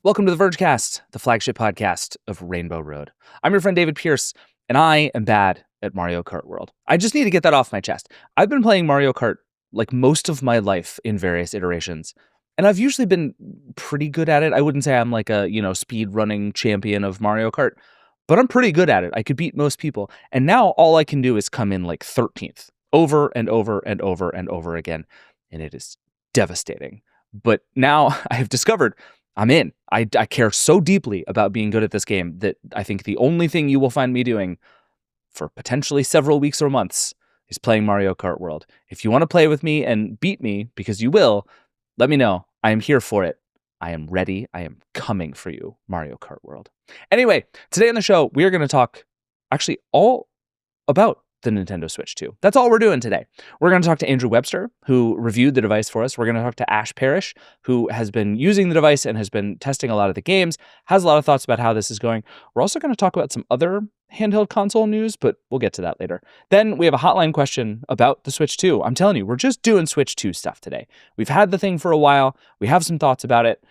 Welcome to the Vergecast, the flagship podcast of Rainbow Road. I'm your friend David Pierce, and I am bad at Mario Kart World. I just need to get that off my chest. I've been playing Mario Kart like most of my life in various iterations, and I've usually been pretty good at it. I wouldn't say I'm like a, speed running champion of Mario Kart, but I'm pretty good at it. I could beat most people. And now all I can do is come in like 13th over and over and over and over again, and it is devastating. But now I have discovered I'm in. I care so deeply about being good at this game that I think the only thing you will find me doing for potentially several weeks or months is playing Mario Kart World. If you want to play with me and beat me, because you will, let me know. I am here for it. I am ready. I am coming for you, Mario Kart World. Anyway, today on the show, we are going to talk actually all about the Nintendo Switch 2. That's all we're doing today. We're going to talk to Andrew Webster, who reviewed the device for us. We're going to talk to Ash Parrish, who has been using the device and has been testing a lot of the games, has a lot of thoughts about how this is going. We're also going to talk about some other handheld console news, but we'll get to that later. Then we have a hotline question about the Switch 2. I'm telling you, we're just doing Switch 2 stuff today. We've had the thing for a while. We have some thoughts about it.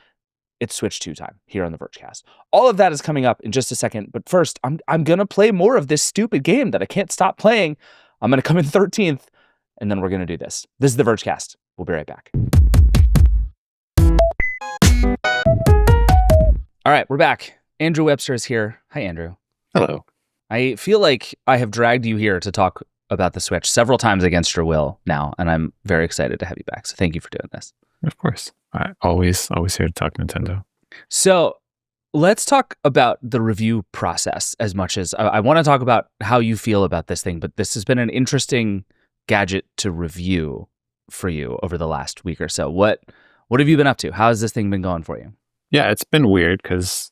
It's Switch 2 time here on the Vergecast. All of that is coming up in just a second, but first, I'm going to play more of this stupid game that I can't stop playing. I'm going to come in 13th, and then we're going to do this. This is the Vergecast. We'll be right back. All right, we're back. Andrew Webster is here. Hi, Andrew. Hello. I feel like I have dragged you here to talk about the Switch several times against your will now, and I'm very excited to have you back, so thank you for doing this. Of course. Always here to talk Nintendo. So let's talk about the review process as much as I want to talk about how you feel about this thing, but this has been an interesting gadget to review for you over the last week or so. What have you been up to? How has this thing been going for you? Yeah, it's been weird because,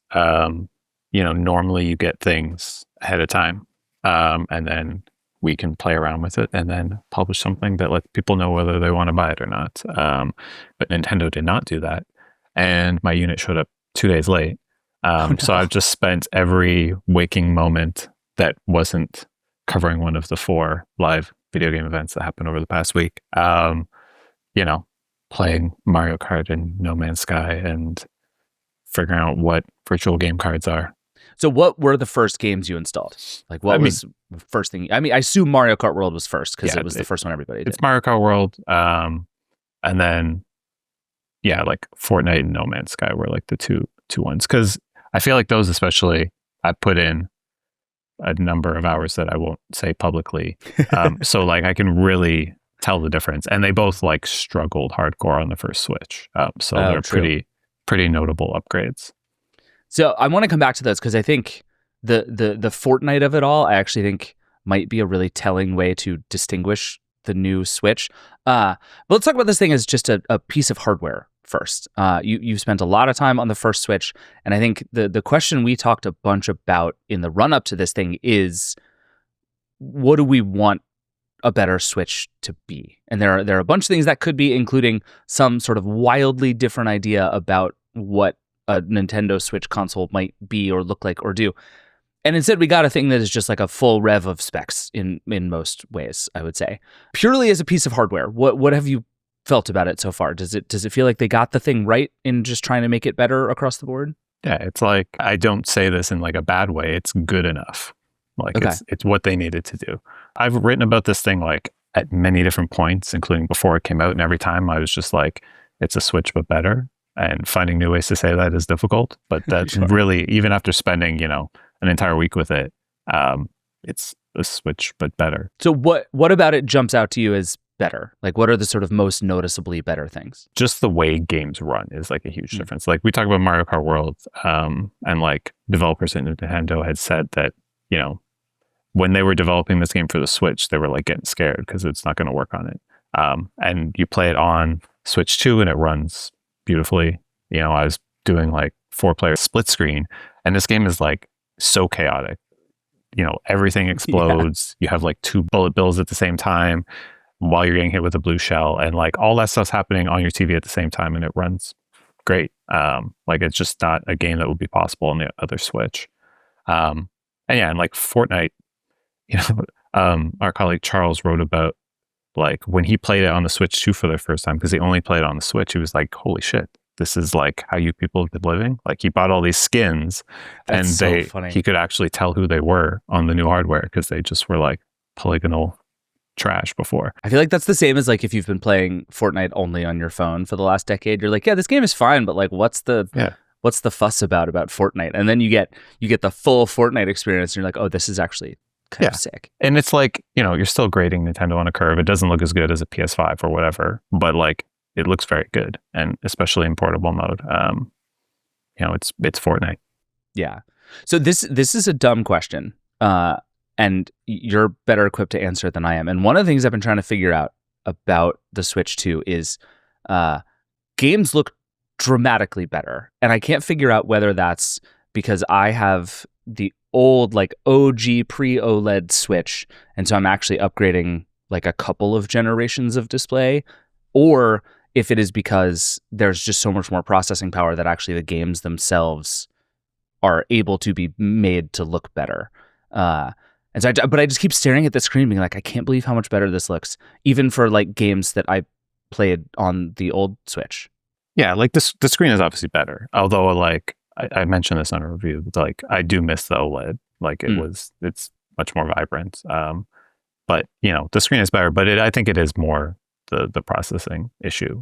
normally you get things ahead of time and then we can play around with it and then publish something that lets people know whether they want to buy it or not. But Nintendo did not do that. And my unit showed up 2 days late. So I've just spent every waking moment that wasn't covering one of the 4 live video game events that happened over the past week, playing Mario Kart and No Man's Sky and figuring out what virtual game cards are. So what were the first games you installed? Like what was the first thing? I assume Mario Kart World was first because it was the first one everybody did. It's Mario Kart World. And then, like Fortnite and No Man's Sky were like the two ones. Because I feel like those especially, I put in a number of hours that I won't say publicly. So like I can really tell the difference. And they both like struggled hardcore on the first Switch. So they're pretty notable upgrades. So I want to come back to those because I think the Fortnite of it all, I actually think might be a really telling way to distinguish the new Switch. But let's talk about this thing as just a piece of hardware first. You've spent a lot of time on the first Switch, and I think the question we talked a bunch about in the run-up to this thing is, what do we want a better Switch to be? And there are a bunch of things that could be, including some sort of wildly different idea about what a Nintendo Switch console might be or look like or do. And instead we got a thing that is just like a full rev of specs in most ways, I would say. Purely as a piece of hardware, what have you felt about it so far? Does it feel like they got the thing right in just trying to make it better across the board? Yeah, it's like, I don't say this in like a bad way. It's good enough. Like it's what they needed to do. I've written about this thing like at many different points, including before it came out. And every time I was just like, it's a Switch, but better. And finding new ways to say that is difficult, but that's really, even after spending, an entire week with it, it's a Switch, but better. So what about it jumps out to you as better? Like, what are the sort of most noticeably better things? Just the way games run is like a huge difference. Like we talk about Mario Kart World, and like developers at Nintendo had said that, when they were developing this game for the Switch, they were like getting scared because it's not going to work on it. And you play it on Switch 2 and it runs beautifully. I was doing like 4-player split screen, and this game is like so chaotic. Everything explodes. You have like 2 bullet bills at the same time while you're getting hit with a blue shell, and like all that stuff's happening on your TV at the same time, and it runs great. Like it's just not a game that would be possible on the other Switch. And like Fortnite, our colleague Charles wrote about like when he played it on the Switch 2 for the first time, because he only played it on the Switch, he was like, holy shit, this is like how you people have been living. Like he bought all these skins, That's and so funny. he could actually tell who they were on the new hardware because they just were like polygonal trash before. I feel like that's the same as like if you've been playing Fortnite only on your phone for the last decade. You're like, yeah, this game is fine, but like, what's the fuss about Fortnite? And then you get the full Fortnite experience, and you're like, oh, this is actually kind of sick. And it's like, you're still grading Nintendo on a curve. It doesn't look as good as a PS5 or whatever, but like it looks very good, and especially in portable mode. It's Fortnite. Yeah. So this is a dumb question, and you're better equipped to answer it than I am. And one of the things I've been trying to figure out about the Switch 2 is games look dramatically better, and I can't figure out whether that's because I have the old like OG pre-OLED Switch, and so I'm actually upgrading like a couple of generations of display, or if it is because there's just so much more processing power that actually the games themselves are able to be made to look better. And so, but I just keep staring at the screen being like, I can't believe how much better this looks, even for like games that I played on the old Switch. Yeah, like the screen is obviously better. Although like I mentioned this on a review, but like I do miss the OLED. Like it's much more vibrant. But the screen is better, but I think it is more the processing issue.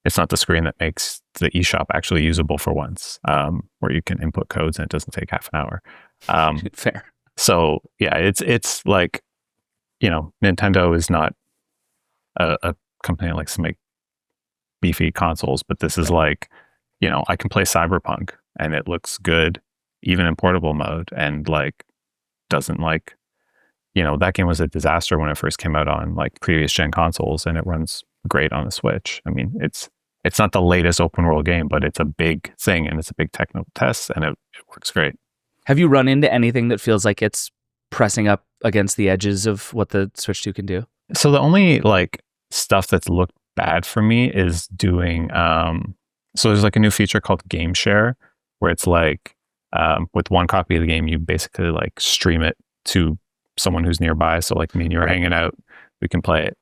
It's not the screen that makes the eShop actually usable for once, where you can input codes and it doesn't take half an hour. Fair. So yeah, it's like, Nintendo is not a company that likes to make beefy consoles, but this is like, I can play Cyberpunk and it looks good even in portable mode, and like doesn't like, that game was a disaster when it first came out on like previous gen consoles, and it runs great on the Switch. I mean, it's not the latest open world game, but it's a big thing and it's a big technical test, and it works great. Have you run into anything that feels like it's pressing up against the edges of what the Switch 2 can do? So the only like stuff that's looked bad for me is doing, so there's like a new feature called Game Share, where it's like, with one copy of the game, you basically like stream it to someone who's nearby. So like me and you are hanging out, we can play it.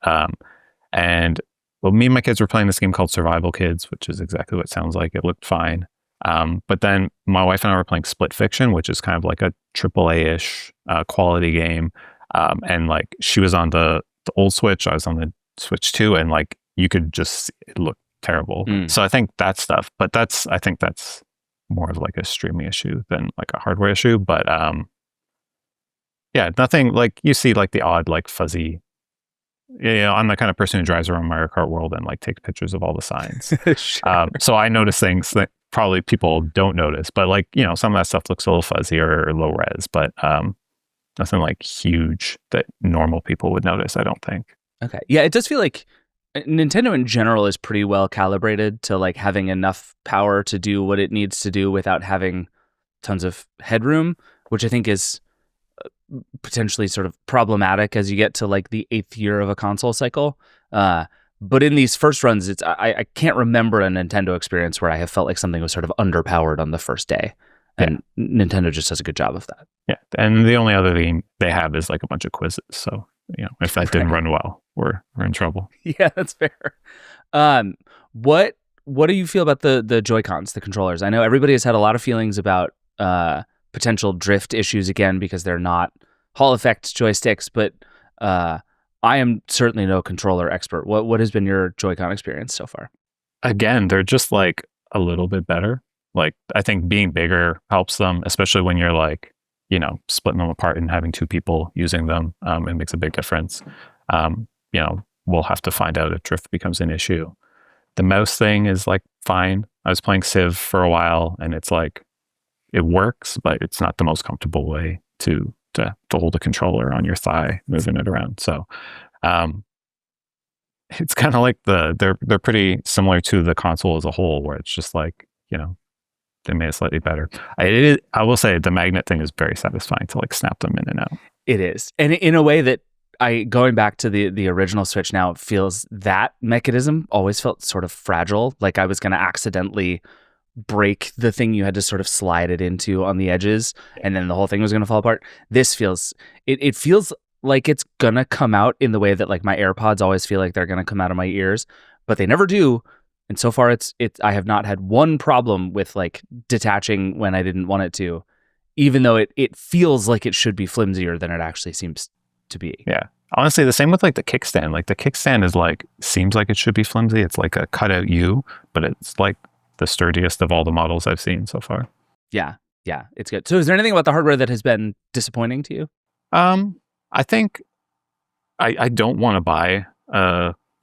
And well, me and my kids were playing this game called Survival Kids, which is exactly what it sounds like. It looked fine. But then my wife and I were playing Split Fiction, which is kind of like a AAA-ish quality game. And like she was on the old Switch, I was on the Switch 2, and like you could just see it looked terrible. So I think that stuff, but I think that's more of like a streaming issue than like a hardware issue. But yeah, nothing like you see like the odd like fuzzy. I'm the kind of person who drives around Mario Kart World and like takes pictures of all the signs. Sure. So I notice things that probably people don't notice, but like, some of that stuff looks a little fuzzy or low res, but nothing like huge that normal people would notice, I don't think. Okay. Yeah, it does feel like Nintendo in general is pretty well calibrated to like having enough power to do what it needs to do without having tons of headroom, which I think is potentially sort of problematic as you get to like the 8th year of a console cycle. But in these first runs, I can't remember a Nintendo experience where I have felt like something was sort of underpowered on the first day. And Nintendo just does a good job of that. Yeah. And the only other thing they have is like a bunch of quizzes. So, if that didn't run well, we're in trouble. Yeah, that's fair. What do you feel about the JoyCons, the controllers? I know everybody has had a lot of feelings about potential drift issues again because they're not Hall effect joysticks, but I am certainly no controller expert. What has been your Joy-Con experience so far? Again, they're just like a little bit better. Like I think being bigger helps them, especially when you're like, splitting them apart and having two people using them. It makes a big difference. We'll have to find out if drift becomes an issue. The mouse thing is like fine. I was playing Civ for a while, and it's like it works, but it's not the most comfortable way to hold a controller on your thigh, moving it around. So it's kind of like they're pretty similar to the console as a whole, where it's just like, they made it slightly better. I will say the magnet thing is very satisfying to like snap them in and out. It is. And in a way that going back to the original Switch now, feels that mechanism always felt sort of fragile. Like I was going to accidentally break the thing you had to sort of slide it into on the edges, and then the whole thing was going to fall apart. This feels, it feels like it's going to come out in the way that like my AirPods always feel like they're going to come out of my ears, but they never do And so far I have not had one problem with like detaching when I didn't want it to, even though it feels like it should be flimsier than it actually seems to be. Yeah. Honestly, the same with like the kickstand. Like the kickstand is like, seems like it should be flimsy. It's like a cutout U, but it's like the sturdiest of all the models I've seen so far. Yeah. Yeah. It's good. So is there anything about the hardware that has been disappointing to you? I think I don't want to buy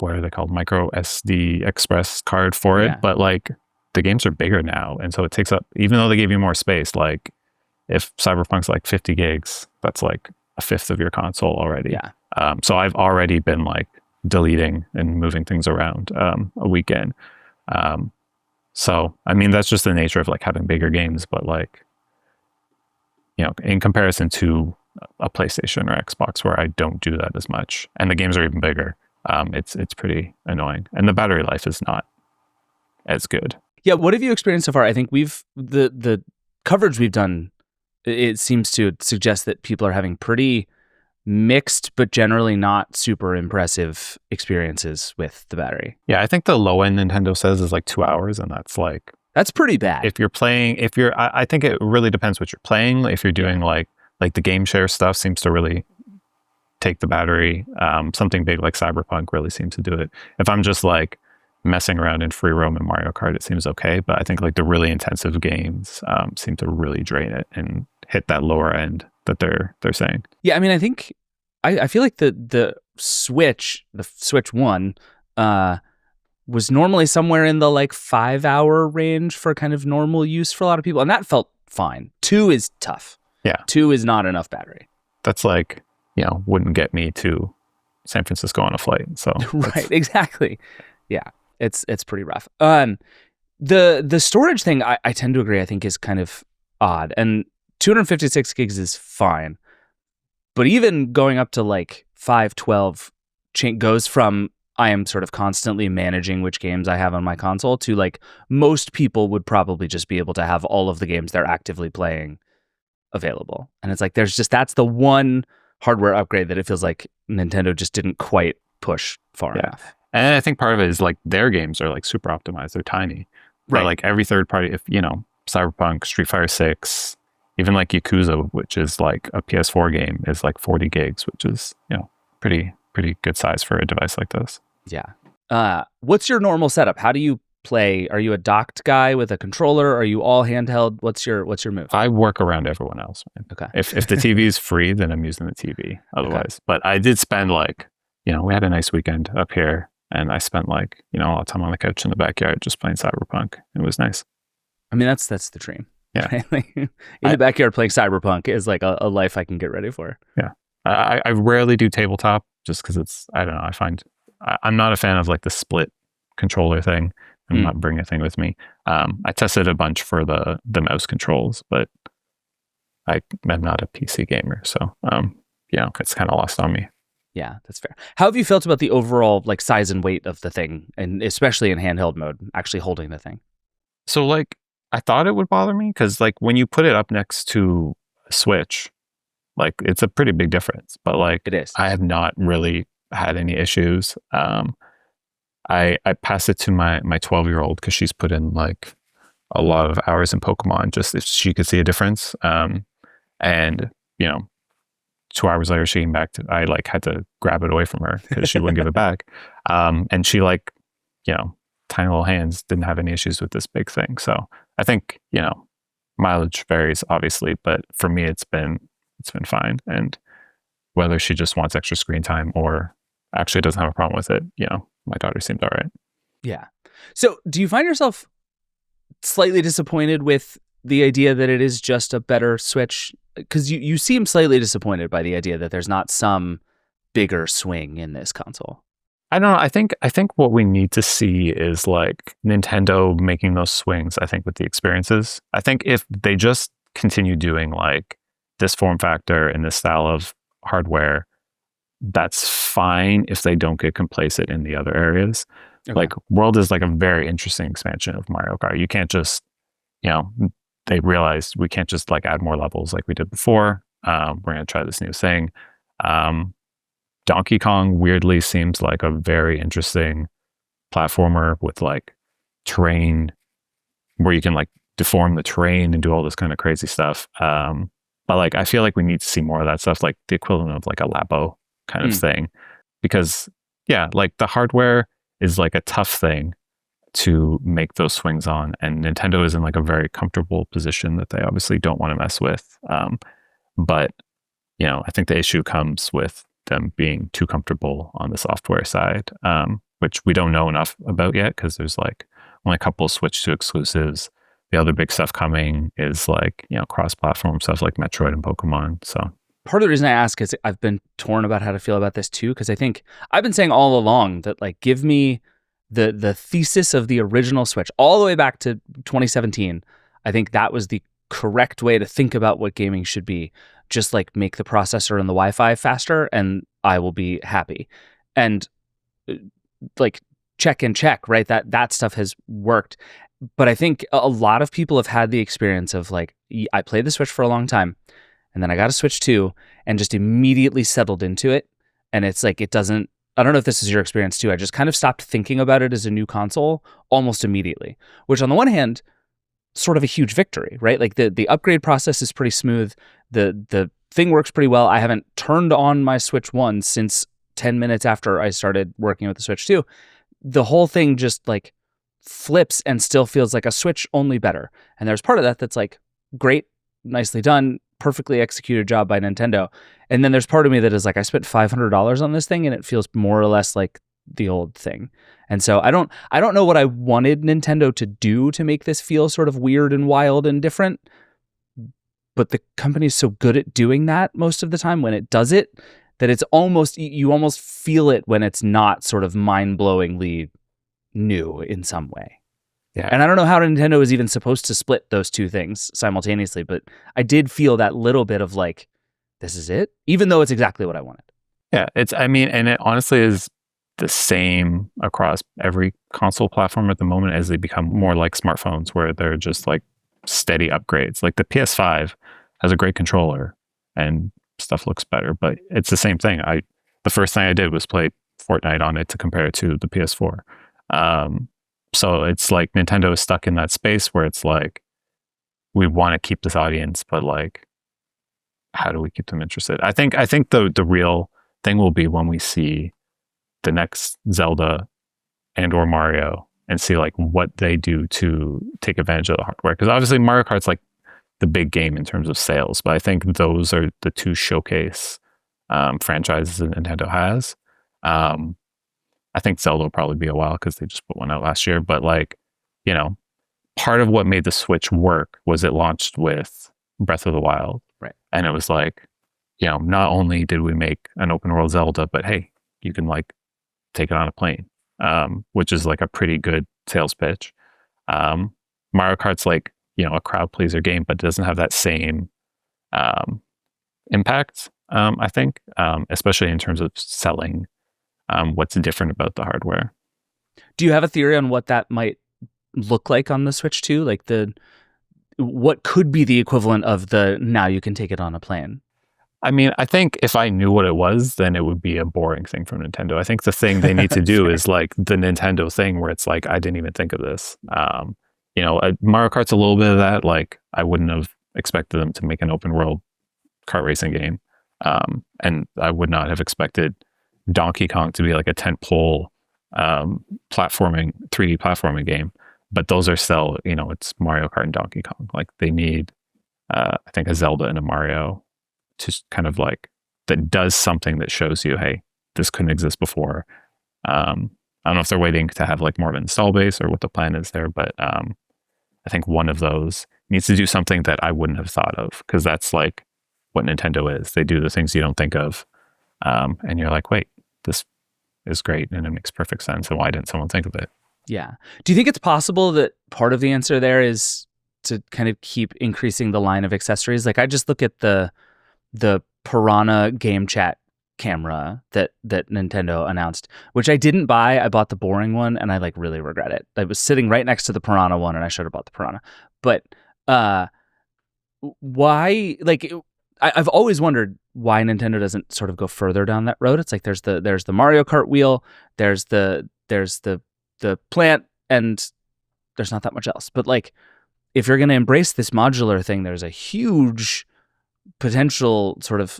what are they called? Micro SD Express card for it, but like the games are bigger now. And so it takes up, even though they give you more space, like if Cyberpunk's like 50 gigs, that's like a fifth of your console already. Yeah. So I've already been like deleting and moving things around a weekend. So, I mean, that's just the nature of like having bigger games, but like, you know, in comparison to a PlayStation or Xbox where I don't do that as much and the games are even bigger, it's pretty annoying. And the battery life is not as good. Yeah. What have you experienced so far? I think the coverage we've done, it seems to suggest that people are having pretty mixed, but generally not super impressive experiences with the battery. Yeah, I think the low end Nintendo says is like 2 hours, and that's pretty bad. If you're playing, I think it really depends what you're playing. If you're doing like the game share stuff seems to really take the battery. Something big like Cyberpunk really seems to do it. If I'm just like messing around in free roam in Mario Kart, it seems okay. But I think like the really intensive games seem to really drain it and hit that lower end that they're saying. Yeah, I mean, I think I feel like the Switch 1 was normally somewhere in the like 5 hour range for kind of normal use for a lot of people, and that felt fine. 2 is tough. Yeah, 2 is not enough battery. That's like, you know, wouldn't get me to San Francisco on a flight. So right, exactly. Yeah, it's pretty rough. The storage thing, I tend to agree. I think is kind of odd, and 256 gigs is fine. But even going up to like 512 goes from I am sort of constantly managing which games I have on my console to like most people would probably just be able to have all of the games they're actively playing available. And it's like that's the one hardware upgrade that it feels like Nintendo just didn't quite push far enough. And I think part of it is like their games are like super optimized. They're tiny. Right. But like every third party, if you know, Cyberpunk, Street Fighter 6, even like Yakuza, which is like a PS4 game, is like 40 gigs, which is, you know, pretty good size for a device like this. Yeah. What's your normal setup? How do you play? Are you a docked guy with a controller? Are you all handheld? What's your move? I work around everyone else, man. Okay. If the TV is free, then I'm using the TV. Otherwise, but I did spend like, you know, we had a nice weekend up here, and I spent like, you know, a lot of time on the couch in the backyard just playing Cyberpunk. It was nice. I mean, that's the dream. Yeah. Right? In the backyard playing Cyberpunk is like a life I can get ready for. Yeah. I rarely do tabletop just because it's, I don't know, I find I'm not a fan of like the split controller thing. I'm not bringing a thing with me. I tested a bunch for the mouse controls, but I'm not a PC gamer. So, you know, it's kind of lost on me. Yeah, that's fair. How have you felt about the overall like size and weight of the thing, and especially in handheld mode, actually holding the thing? So like, I thought it would bother me because like when you put it up next to a Switch, like it's a pretty big difference. But like it is. I have not really had any issues. I passed it to my 12-year-old because she's put in like a lot of hours in Pokemon just if she could see a difference. And you know, 2 hours later she came back I like had to grab it away from her because she wouldn't give it back. And she like, you know, tiny little hands didn't have any issues with this big thing. So I think, you know, mileage varies obviously, but for me it's been fine. And whether she just wants extra screen time or actually doesn't have a problem with it, you know, my daughter seemed all right. Yeah. So do you find yourself slightly disappointed with the idea that it is just a better Switch? Because you seem slightly disappointed by the idea that there's not some bigger swing in this console. I don't know. I think what we need to see is like Nintendo making those swings, I think, with the experiences. I think if they just continue doing like this form factor and this style of hardware, that's fine if they don't get complacent in the other areas. Okay. Like World is like a very interesting expansion of Mario Kart. You can't just, you know, they realized we can't just like add more levels like we did before. We're going to try this new thing. Donkey Kong weirdly seems like a very interesting platformer with like terrain where you can like deform the terrain and do all this kind of crazy stuff. But like, I feel like we need to see more of that stuff, like the equivalent of like a Labo kind of thing, because yeah, like the hardware is like a tough thing to make those swings on, and Nintendo is in like a very comfortable position that they obviously don't want to mess with. But you know, I think the issue comes with them being too comfortable on the software side, which we don't know enough about yet because there's like only a couple of Switch 2 exclusives. The other big stuff coming is like, you know, cross-platform stuff like Metroid and Pokemon. So part of the reason I ask is I've been torn about how to feel about this too, because I think I've been saying all along that like give me the thesis of the original Switch all the way back to 2017. I think that was the correct way to think about what gaming should be. Just like make the processor and the Wi-Fi faster and I will be happy. And like check, right? That stuff has worked. But I think a lot of people have had the experience of like, I played the Switch for a long time and then I got a Switch 2 and just immediately settled into it. And it's like, it doesn't, I don't know if this is your experience too. I just kind of stopped thinking about it as a new console almost immediately, which on the one hand, sort of a huge victory, right? Like the upgrade process is pretty smooth. The thing works pretty well. I haven't turned on my Switch 1 since 10 minutes after I started working with the Switch 2. The whole thing just like flips and still feels like a Switch, only better. And there's part of that that's like, great, nicely done, perfectly executed job by Nintendo. And then there's part of me that is like, I spent $500 on this thing and it feels more or less like the old thing. And so I don't know what I wanted Nintendo to do to make this feel sort of weird and wild and different. But the company's so good at doing that most of the time when it does it, that it's almost, you almost feel it when it's not sort of mind-blowingly new in some way. Yeah. And I don't know how Nintendo is even supposed to split those two things simultaneously, but I did feel that little bit of like, this is it, even though it's exactly what I wanted. Yeah, and it honestly is the same across every console platform at the moment as they become more like smartphones where they're just like steady upgrades. Like the PS5 has a great controller and stuff looks better, but it's the same thing. The first thing I did was play Fortnite on it to compare it to the PS4. So it's like Nintendo is stuck in that space where it's like, we want to keep this audience, but like, how do we keep them interested? I think the real thing will be when we see the next Zelda and or Mario and see like what they do to take advantage of the hardware. Because obviously Mario Kart's like the big game in terms of sales, but I think those are the two showcase franchises that Nintendo has. I think Zelda will probably be a while because they just put one out last year. But like, you know, part of what made the Switch work was it launched with Breath of the Wild. Right. And it was like, you know, not only did we make an open world Zelda, but hey, you can like take it on a plane, which is like a pretty good sales pitch. Mario Kart's like, you know, a crowd pleaser game, but it doesn't have that same impact, I think, especially in terms of selling what's different about the hardware. Do you have a theory on what that might look like on the Switch 2? Like what could be the equivalent of the now you can take it on a plane? I mean, I think if I knew what it was, then it would be a boring thing from Nintendo. I think the thing they need to do is like the Nintendo thing where it's like, I didn't even think of this. You know, Mario Kart's a little bit of that. Like, I wouldn't have expected them to make an open world kart racing game. And I would not have expected Donkey Kong to be like a tentpole platforming, 3D platforming game. But those are still, you know, it's Mario Kart and Donkey Kong. Like they need, I think, a Zelda and a Mario to kind of like, that does something that shows you, hey, this couldn't exist before. I don't know if they're waiting to have like more of an install base or what the plan is there, but I think one of those needs to do something that I wouldn't have thought of, because that's like what Nintendo is. They do the things you don't think of. And you're like, wait, this is great and it makes perfect sense. And why didn't someone think of it? Yeah. Do you think it's possible that part of the answer there is to kind of keep increasing the line of accessories? Like I just look at the Piranha game chat camera that Nintendo announced, which I didn't buy. I bought the boring one and I like really regret it. I was sitting right next to the Piranha one and I should have bought the Piranha. But why, like, I've always wondered why Nintendo doesn't sort of go further down that road. It's like there's the Mario Kart wheel, there's the plant, and there's not that much else. But like, if you're going to embrace this modular thing, there's a huge potential sort of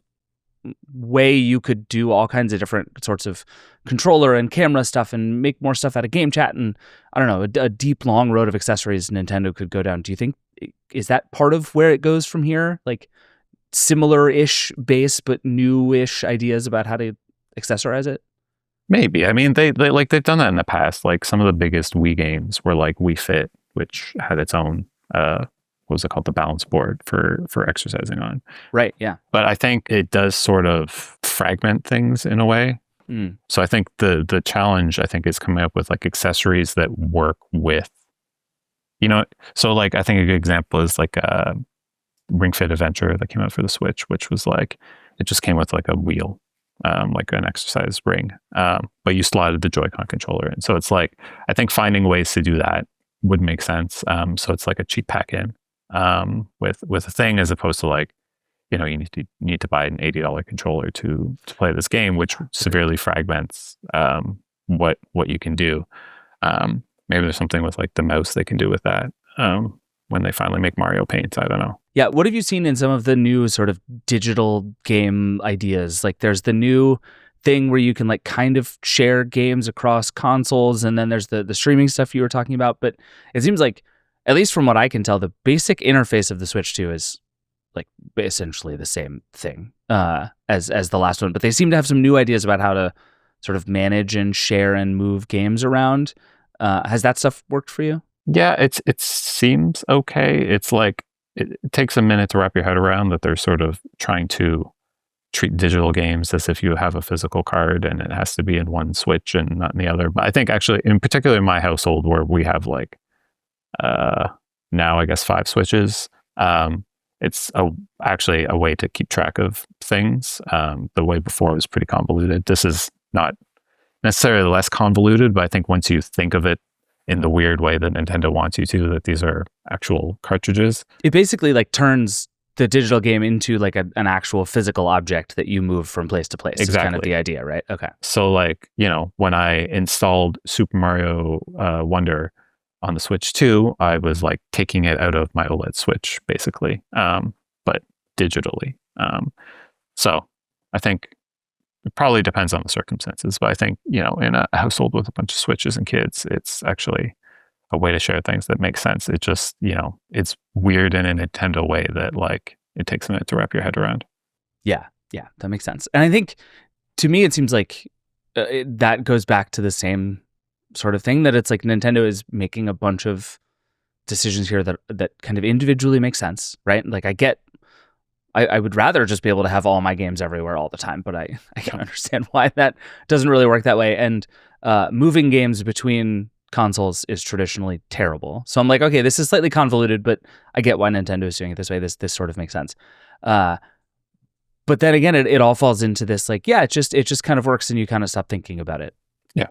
way you could do all kinds of different sorts of controller and camera stuff and make more stuff out of game chat. And I don't know, a deep, long road of accessories Nintendo could go down. Do you think, is that part of where it goes from here? Like similar-ish base, but new-ish ideas about how to accessorize it? Maybe. I mean, they've done that in the past. Like some of the biggest Wii games were like Wii Fit, which had its own what was it called, the balance board for exercising on. Right. Yeah. But I think it does sort of fragment things in a way. So I think the challenge, I think, is coming up with like accessories that work with, so like I think a good example is like Ring Fit Adventure that came out for the Switch, which was like, it just came with like a wheel, like an exercise ring, but you slotted the Joy-Con controller in. So it's like, I think finding ways to do that would make sense. So it's like a cheap pack in with a thing, as opposed to like, you need to buy an $80 controller to play this game, which severely fragments what you can do. Maybe there's something with like the mouse they can do with that when they finally make Mario Paint. I don't know. Yeah, what have you seen in some of the new sort of digital game ideas? Like there's the new thing where you can like kind of share games across consoles, and then there's the streaming stuff you were talking about. But it seems like, at least from what I can tell, the basic interface of the Switch 2 is like essentially the same thing as the last one. But they seem to have some new ideas about how to sort of manage and share and move games around. Has that stuff worked for you? Yeah, it seems okay. It's like it takes a minute to wrap your head around that they're sort of trying to treat digital games as if you have a physical card and it has to be in one Switch and not in the other. But I think actually, in particular in my household where we have like now I guess 5 Switches, it's actually a way to keep track of things. The way before was pretty convoluted. This is not necessarily less convoluted, but I think once you think of it in the weird way that Nintendo wants you to, that these are actual cartridges, it basically like turns the digital game into like an actual physical object that you move from place to place. Exactly. Is kind of the idea, right? Okay. So like, when I installed Super Mario Wonder on the Switch 2, I was like taking it out of my OLED Switch basically, but digitally. So I think it probably depends on the circumstances, but I think, in a household with a bunch of Switches and kids, it's actually a way to share things that makes sense. It just, it's weird in a Nintendo way that like it takes a minute to wrap your head around. Yeah, that makes sense. And I think to me, it seems like that goes back to the same sort of thing, that it's like Nintendo is making a bunch of decisions here that kind of individually make sense, right? Like I would rather just be able to have all my games everywhere all the time, but I can understand why that doesn't really work that way. And moving games between consoles is traditionally terrible. So I'm like, okay, this is slightly convoluted, but I get why Nintendo is doing it this way. This sort of makes sense. But then again, it all falls into this like, yeah, it just kind of works and you kind of stop thinking about it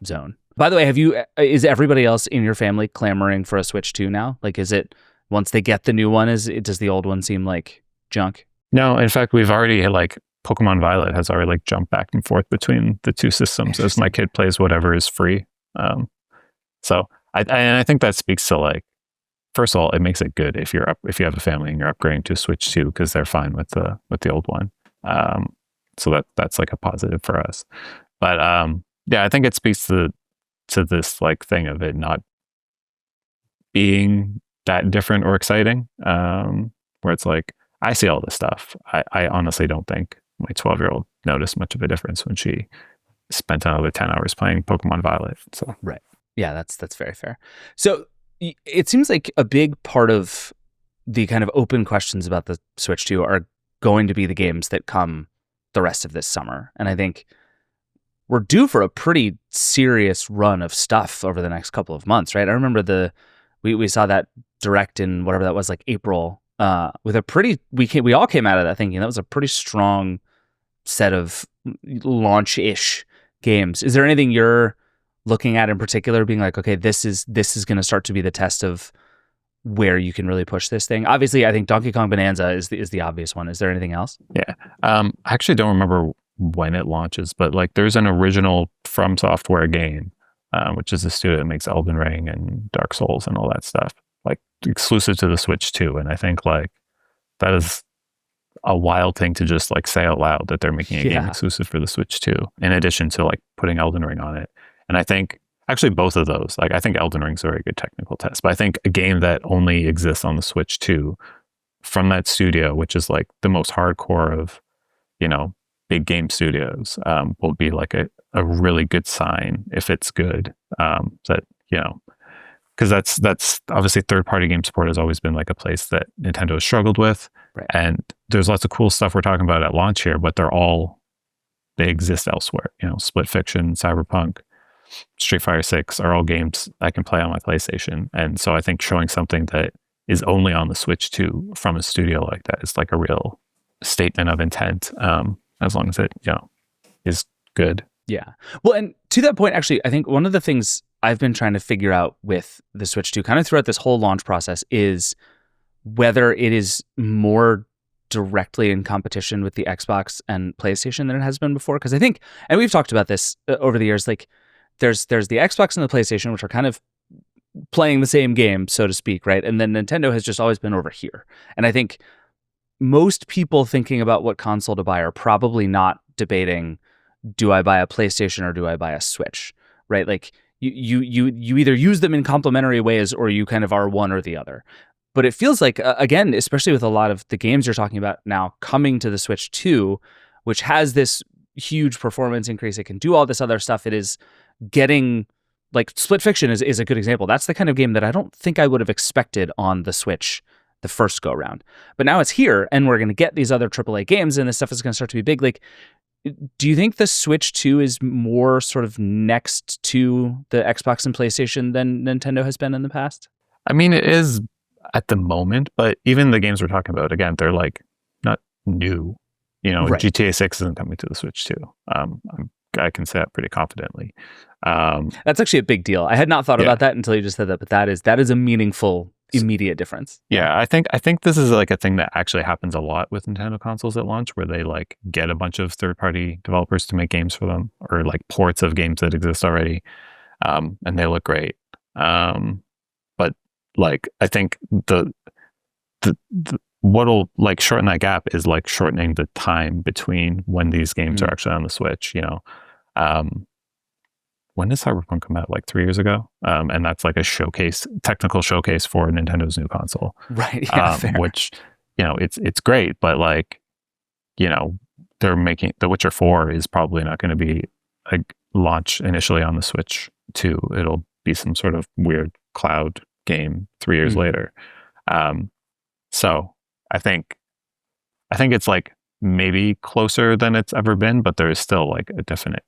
zone. By the way, is everybody else in your family clamoring for a Switch 2 now? Like, is it, once they get the new one, does the old one seem like junk? No, in fact, we've already like Pokemon Violet has already like jumped back and forth between the two systems as my kid plays whatever is free. So I think that speaks to like, first of all, it makes it good if you have a family and you're upgrading to Switch 2 because they're fine with the old one. So that's like a positive for us. But yeah, I think it speaks to this like thing of it not being that different or exciting, where it's like, I see all this stuff. I honestly don't think my 12-year-old noticed much of a difference when she spent another 10 hours playing Pokemon Violet. So right. Yeah, that's very fair. So it seems like a big part of the kind of open questions about the Switch 2 are going to be the games that come the rest of this summer. And I think we're due for a pretty serious run of stuff over the next couple of months, right? I remember we saw that direct in whatever that was, like April, with a pretty, we all came out of that thinking that was a pretty strong set of launch-ish games. Is there anything you're looking at in particular, being like, okay, this is going to start to be the test of where you can really push this thing? Obviously, I think Donkey Kong Bonanza is the obvious one. Is there anything else? Yeah, I actually don't remember when it launches, but like there's an original From Software game which is the studio that makes Elden Ring and Dark Souls and all that stuff, like exclusive to the Switch too. And I think like that is a wild thing to just like say out loud, that they're making a game exclusive for the Switch too, in addition to like putting Elden Ring on it. And I think actually both of those, like I think Elden Ring's a very good technical test, but I think a game that only exists on the Switch too from that studio, which is like the most hardcore of, you know, big game studios, will be like a really good sign if it's good. That, you know, because that's obviously third-party game support has always been like a place that Nintendo has struggled with. Right. And there's lots of cool stuff we're talking about at launch here, but they exist elsewhere. You know, Split Fiction, Cyberpunk, Street Fighter 6 are all games I can play on my PlayStation. And so I think showing something that is only on the Switch too from a studio like that is like a real statement of intent, as long as it, you know, is good. Yeah. Well, and to that point, actually, I think one of the things I've been trying to figure out with the Switch 2 kind of throughout this whole launch process is whether it is more directly in competition with the Xbox and PlayStation than it has been before. Because I think, and we've talked about this over the years, like there's the Xbox and the PlayStation, which are kind of playing the same game, so to speak, right? And then Nintendo has just always been over here. And I think most people thinking about what console to buy are probably not debating, do I buy a PlayStation or do I buy a Switch, right? Like you either use them in complementary ways or you kind of are one or the other. But it feels like, again, especially with a lot of the games you're talking about now coming to the Switch 2, which has this huge performance increase, it can do all this other stuff, it is getting, like Split Fiction is a good example. That's the kind of game that I don't think I would have expected on the Switch the first go round. But now it's here and we're going to get these other AAA games and this stuff is going to start to be big. Like, do you think the Switch 2 is more sort of next to the Xbox and PlayStation than Nintendo has been in the past? I mean, it is at the moment, but even the games we're talking about, again, they're like not new. You know, right. GTA 6 isn't coming to the Switch 2. I can say that pretty confidently. That's actually a big deal. I had not thought about that until you just said that, but that is a meaningful immediate difference. Yeah, I think this is like a thing that actually happens a lot with Nintendo consoles at launch, where they like get a bunch of third-party developers to make games for them, or like ports of games that exist already, and they look great. But like I think the what'll like shorten that gap is like shortening the time between when these games are actually on the Switch. You know, when did Cyberpunk come out? Like 3 years ago, and that's like a technical showcase for Nintendo's new console, right? Yeah, fair. Which, you know, it's great, but like, you know, they're making The Witcher 4 is probably not going to be a launch initially on the Switch 2. It'll be some sort of weird cloud game 3 years later. So I think it's like maybe closer than it's ever been, but there is still like a definite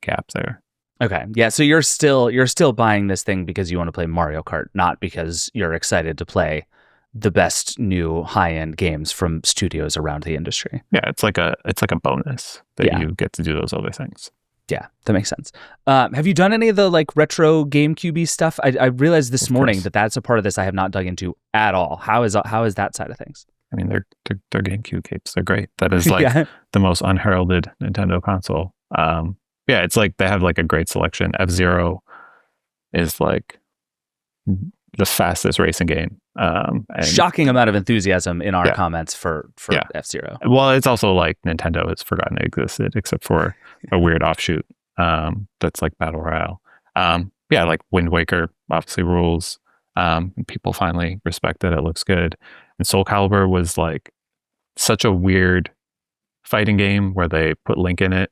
gap there. Okay. Yeah. So you're still buying this thing because you want to play Mario Kart, not because you're excited to play the best new high-end games from studios around the industry. Yeah, it's like a bonus that you get to do those other things. Yeah, that makes sense. Have you done any of the like retro GameCube stuff? I realized this morning that that's a part of this I have not dug into at all. How is that side of things? I mean, they're GameCube capes. They're great. That is like the most unheralded Nintendo console. Yeah, it's like they have like a great selection. F-Zero is like the fastest racing game. And shocking amount of enthusiasm in our comments for F-Zero. Well, it's also like Nintendo has forgotten it existed, except for a weird offshoot that's like Battle Royale. Yeah, like Wind Waker obviously rules. People finally respect that it looks good. And Soul Calibur was like such a weird fighting game where they put Link in it.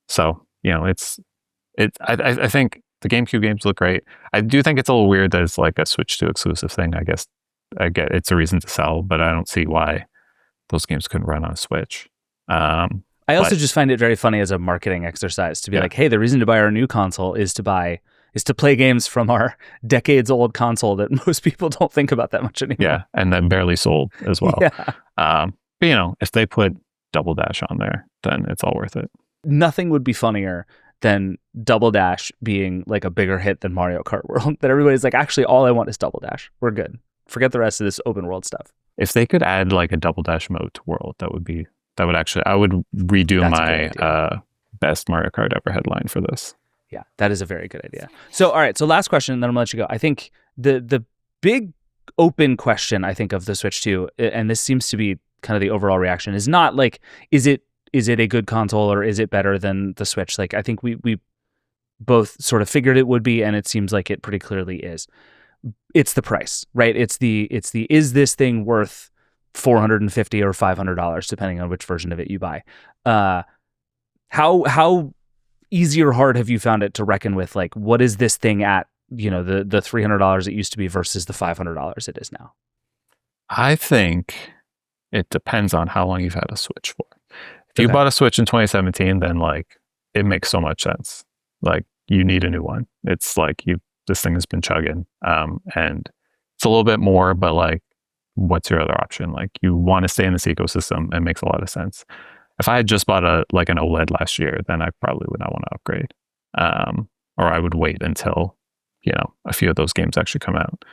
So, you know, I think the GameCube games look great. I do think it's a little weird that it's like a Switch 2 exclusive thing. I guess I get it's a reason to sell, but I don't see why those games couldn't run on a Switch. I also just find it very funny as a marketing exercise to be like, hey, the reason to buy our new console is to play games from our decades old console that most people don't think about that much anymore. Yeah, and then barely sold as well. But you know, if they put Double Dash on there, then it's all worth it. Nothing would be funnier than Double Dash being like a bigger hit than Mario Kart World. That everybody's like, actually, all I want is Double Dash. We're good. Forget the rest of this open world stuff. If they could add like a Double Dash mode to World, I would redo my best Mario Kart ever headline for this. Yeah, that is a very good idea. So, all right. So last question, then I'm gonna let you go. I think the big open question, I think, of the Switch 2, and this seems to be kind of the overall reaction, is not like, is it a good console or is it better than the Switch? Like, I think we both sort of figured it would be, and it seems like it pretty clearly is. It's the price, right? It's the is this thing worth $450 or $500, depending on which version of it you buy. How easy or hard have you found it to reckon with, like, what is this thing at, the $300 it used to be versus the $500 it is now? I think it depends on how long you've had a Switch for. If you bought a Switch in 2017, then like it makes so much sense. Like you need a new one. It's like this thing has been chugging, and it's a little bit more, but like, what's your other option? Like you want to stay in this ecosystem. It makes a lot of sense. If I had just bought an OLED last year, then I probably would not want to upgrade, or I would wait until a few of those games actually come out.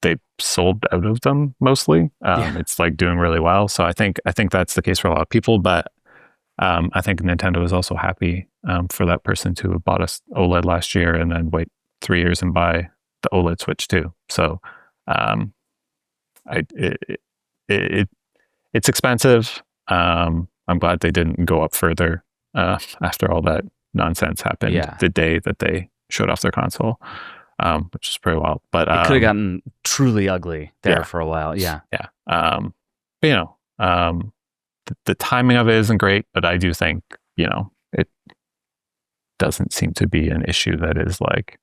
They sold out of them mostly. It's like doing really well. So I think that's the case for a lot of people. But I think Nintendo is also happy for that person to have bought us OLED last year and then wait 3 years and buy the OLED Switch too. So it's expensive. I'm glad they didn't go up further after all that nonsense happened the day that they showed off their console. Which is pretty wild, but it could have gotten truly ugly there for a while. Yeah. But the timing of it isn't great, but I do think, it doesn't seem to be an issue that is like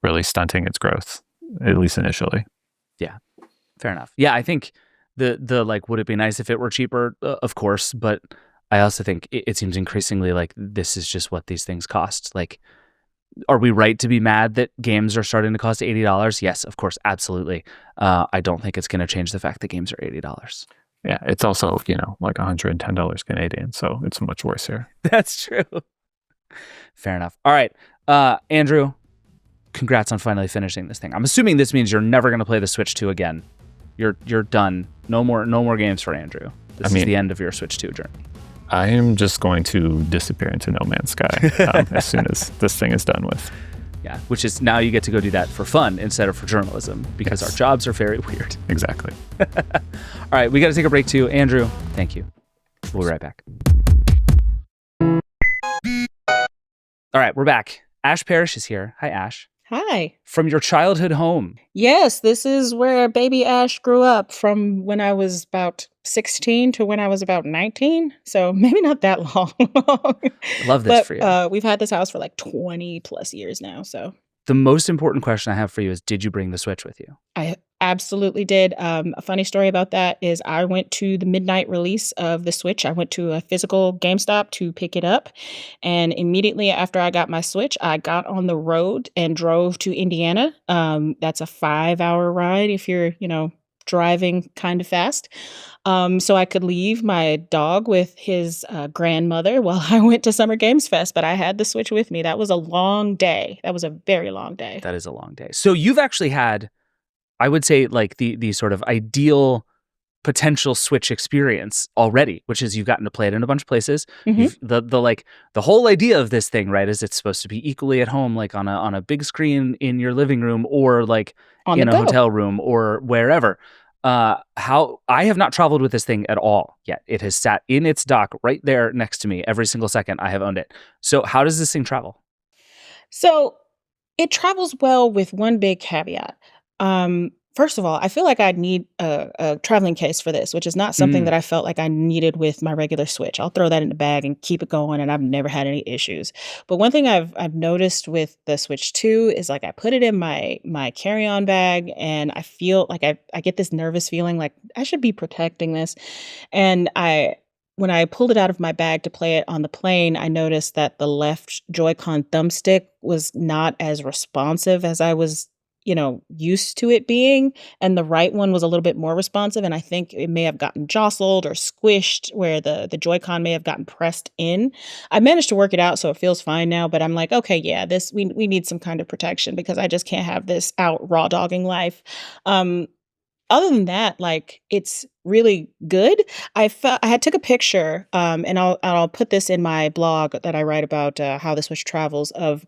really stunting its growth, at least initially. Yeah. Fair enough. Yeah. I think the like, would it be nice if it were cheaper? Of course. But I also think it seems increasingly like this is just what these things cost. Like, are we right to be mad that games are starting to cost $80? Yes, of course, absolutely. I don't think it's going to change the fact that games are $80. Yeah, it's also, like $110 Canadian, so it's much worse here. That's true. Fair enough. All right, Andrew, congrats on finally finishing this thing. I'm assuming this means you're never going to play the Switch 2 again. You're done. No more games for Andrew. This is the end of your Switch 2 journey. I am just going to disappear into no man's sky as soon as this thing is done with. Yeah, which is now you get to go do that for fun instead of for journalism because our jobs are very weird. Exactly. All right, we got to take a break too. Andrew, thank you. We'll be right back. All right, we're back. Ash Parrish is here. Hi, Ash. Hi. From your childhood home. Yes, this is where baby Ash grew up from when I was about 16 to when I was about 19. So maybe not that long. Love this for you. We've had this house for like 20 plus years now. So the most important question I have for you is, did you bring the Switch with you? I absolutely did. A funny story about that is I went to the midnight release of the Switch. I went to a physical GameStop to pick it up. And immediately after I got my Switch, I got on the road and drove to Indiana. That's a 5-hour ride if you're, driving kind of fast. So I could leave my dog with his grandmother while I went to Summer Games Fest, but I had the Switch with me. That was a long day. That was a very long day. That is a long day. So you've actually had, I would say, like the sort of ideal potential Switch experience already, which is you've gotten to play it in a bunch of places. Mm-hmm. The whole idea of this thing, right, is it's supposed to be equally at home, like on a big screen in your living room or like in a hotel room or wherever. How I have not traveled with this thing at all yet. It has sat in its dock right there next to me every single second I have owned it. So how does this thing travel? So it travels well with one big caveat. First of all, I feel like I'd need a traveling case for this, which is not something that I felt like I needed with my regular Switch. I'll throw that in the bag and keep it going, and I've never had any issues. But one thing I've noticed with the Switch 2 is like I put it in my carry-on bag, and I feel like I get this nervous feeling like I should be protecting this. And when I pulled it out of my bag to play it on the plane, I noticed that the left Joy-Con thumbstick was not as responsive as I was used to it being, and the right one was a little bit more responsive, and I think it may have gotten jostled or squished where the Joy-Con may have gotten pressed in. I managed to work it out, so it feels fine now, but I'm like, okay, yeah, we need some kind of protection because I just can't have this out raw dogging life. Other than that, like it's really good. I had took a picture, and I'll put this in my blog that I write about how the Switch travels, of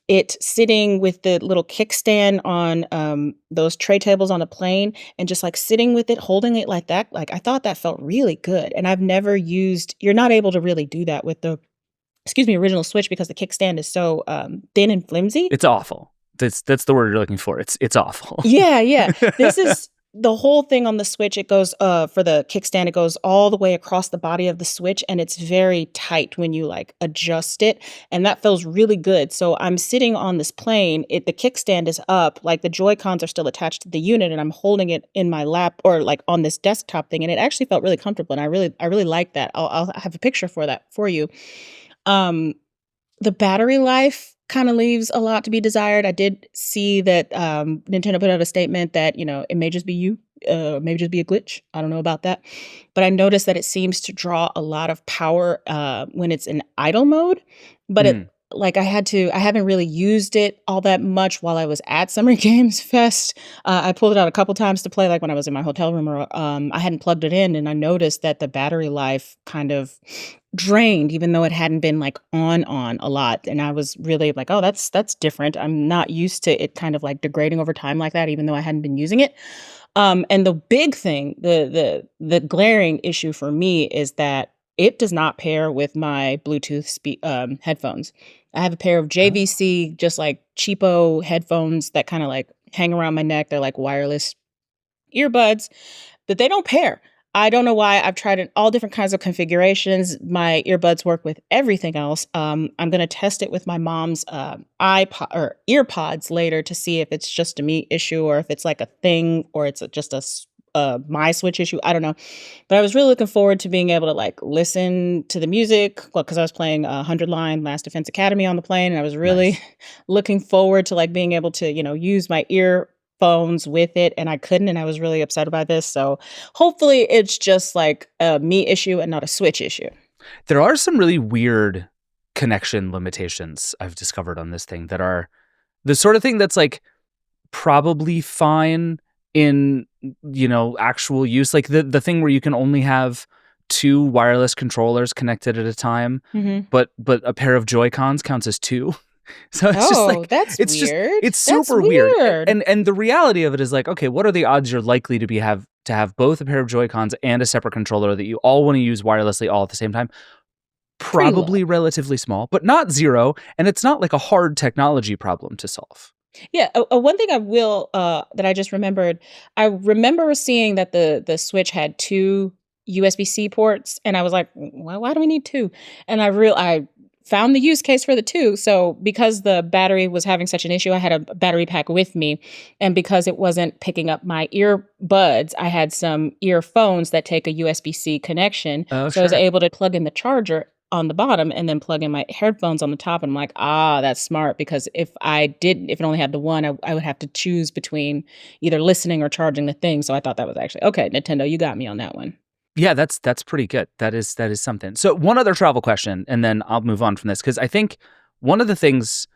it sitting with the little kickstand on those tray tables on a plane, and just like sitting with it, holding it like that. Like I thought that felt really good, and I've never used. You're not able to really do that with the original Switch because the kickstand is so thin and flimsy. It's awful. That's the word you're looking for. It's awful. Yeah. This is the whole thing on the Switch. It goes for the kickstand, it goes all the way across the body of the Switch, and it's very tight when you like adjust it, and that feels really good. So I'm sitting on this plane, the kickstand is up, like the Joy-Cons are still attached to the unit, and I'm holding it in my lap or like on this desktop thing, and it actually felt really comfortable, and I really like that. I'll have a picture for that for you. The battery life kind of leaves a lot to be desired. I did see that Nintendo put out a statement that, it may just be maybe just be a glitch. I don't know about that. But I noticed that it seems to draw a lot of power when it's in idle mode. But I haven't really used it all that much while I was at Summer Games Fest. I pulled it out a couple times to play, like when I was in my hotel room, or I hadn't plugged it in, and I noticed that the battery life kind of drained, even though it hadn't been like on a lot. And I was really like, oh, that's different. I'm not used to it kind of like degrading over time like that, even though I hadn't been using it. And the big thing, the glaring issue for me is that it does not pair with my Bluetooth headphones. I have a pair of JVC, just like cheapo headphones that kind of like hang around my neck. They're like wireless earbuds, but they don't pair. I don't know why. I've tried it all different kinds of configurations. My earbuds work with everything else. I'm going to test it with my mom's iPod or earpods later to see if it's just a me issue or if it's like a thing or it's just my Switch issue. I don't know. But I was really looking forward to being able to like listen to the music because I was playing 100 Line Last Defense Academy on the plane, and I was really looking forward to like being able to, use my earphones with it, and I couldn't, and I was really upset about this. So hopefully it's just like a me issue and not a Switch issue. There are some really weird connection limitations I've discovered on this thing that are the sort of thing that's like probably fine in actual use, like the thing where you can only have 2 wireless controllers connected at a time, but a pair of Joy-Cons counts as 2. So it's just like that's weird. It's super weird. And the reality of it is like, okay, what are the odds you're likely to have both a pair of Joy-Cons and a separate controller that you all want to use wirelessly all at the same time? Probably relatively small, but not zero, and it's not like a hard technology problem to solve. Yeah, one thing I will that I just remembered, I remember seeing that the Switch had 2 USB-C ports, and I was like, why do we need 2? And I found the use case for the 2. So because the battery was having such an issue, I had a battery pack with me, and because it wasn't picking up my earbuds, I had some earphones that take a USB-C connection. Oh, so I was able to plug in the charger on the bottom and then plug in my headphones on the top. And I'm like, that's smart, because if it only had the one, I would have to choose between either listening or charging the thing. So I thought that was actually, okay, Nintendo, you got me on that one. Yeah, that's pretty good. That is something. So one other travel question, and then I'll move on from this, because I think one of the things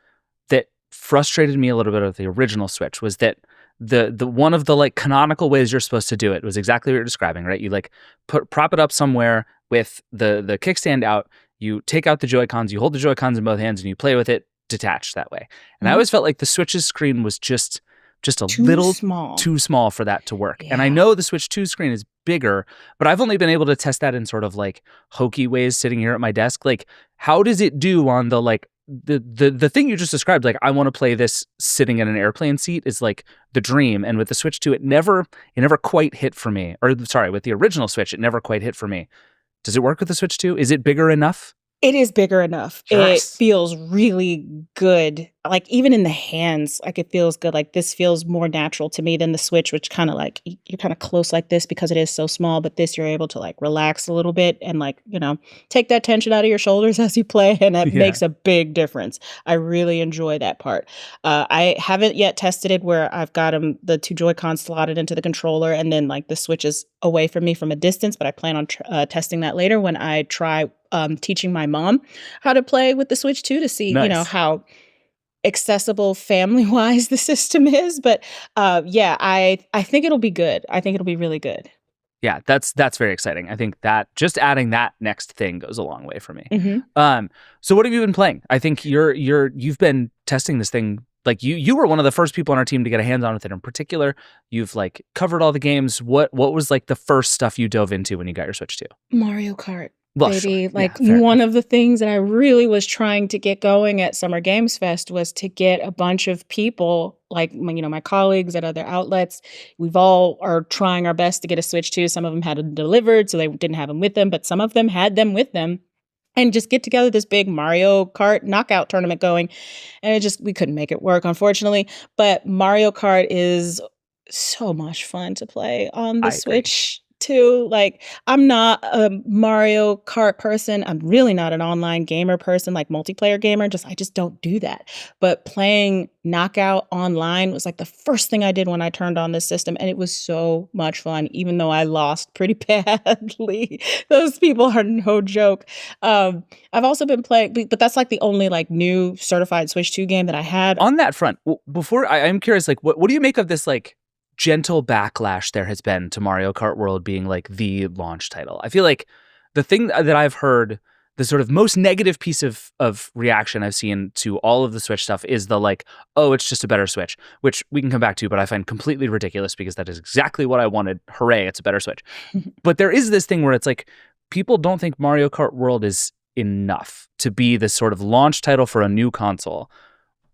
that frustrated me a little bit of the original Switch was that the one of the like canonical ways you're supposed to do it was exactly what you're describing, right? You like prop it up somewhere with the kickstand out. You take out the Joy-Cons, you hold the Joy-Cons in both hands, and you play with it detached that way. And I always felt like the Switch's screen was just a little too small for that to work. Yeah. And I know the Switch 2 screen is bigger, but I've only been able to test that in sort of like hokey ways sitting here at my desk. Like, how does it do on the like the thing you just described? Like, I want to play this sitting in an airplane seat is like the dream. And with the Switch 2, it never quite hit for me. Or sorry, with the original Switch, it never quite hit for me. Does it work with the Switch 2? Is it bigger enough? It is bigger enough. Yes. It feels really good. Like even in the hands, like it feels good. Like this feels more natural to me than the Switch, which kind of like you're kind of close like this because it is so small. But this, you're able to like relax a little bit and like, take that tension out of your shoulders as you play. And that makes a big difference. I really enjoy that part. I haven't yet tested it where I've got the 2 Joy-Cons slotted into the controller and then like the Switch is away from me from a distance. But I plan on testing that later when I try teaching my mom how to play with the Switch 2 to see, how accessible family-wise the system is. But I think it'll be good. I think it'll be really good. Yeah, that's very exciting. I think that just adding that next thing goes a long way for me. Mm-hmm. So what have you been playing? I think you've been testing this thing. Like you were one of the first people on our team to get a hands on with it in particular. You've like covered all the games. What was like the first stuff you dove into when you got your Switch 2? Mario Kart. Well, Baby, sure. like Yeah, fair one enough. of the things that I really was trying to get going at Summer Games Fest was to get a bunch of people, like my colleagues at other outlets. We've all are trying our best to get a Switch 2. Some of them had them delivered, so they didn't have them with them, but some of them had them with them. And just get together this big Mario Kart knockout tournament going. And we couldn't make it work, unfortunately. But Mario Kart is so much fun to play on the I agree. Switch too. Like, I'm not a Mario Kart person. I'm really not an online gamer person, like multiplayer gamer. I just don't do that. But playing Knockout online was like the first thing I did when I turned on this system, and it was so much fun, even though I lost pretty badly. Those people are no joke. I've also been playing, but that's like the only like new certified Switch 2 game that I had. On that front, before I'm curious, like what do you make of this like gentle backlash there has been to Mario Kart World being like the launch title? I feel like the thing that I've heard, the sort of most negative piece of reaction I've seen to all of the Switch stuff is the like, oh, it's just a better Switch, which we can come back to, but I find completely ridiculous because that is exactly what I wanted. Hooray, it's a better Switch. But there is this thing where it's like people don't think Mario Kart World is enough to be this sort of launch title for a new console.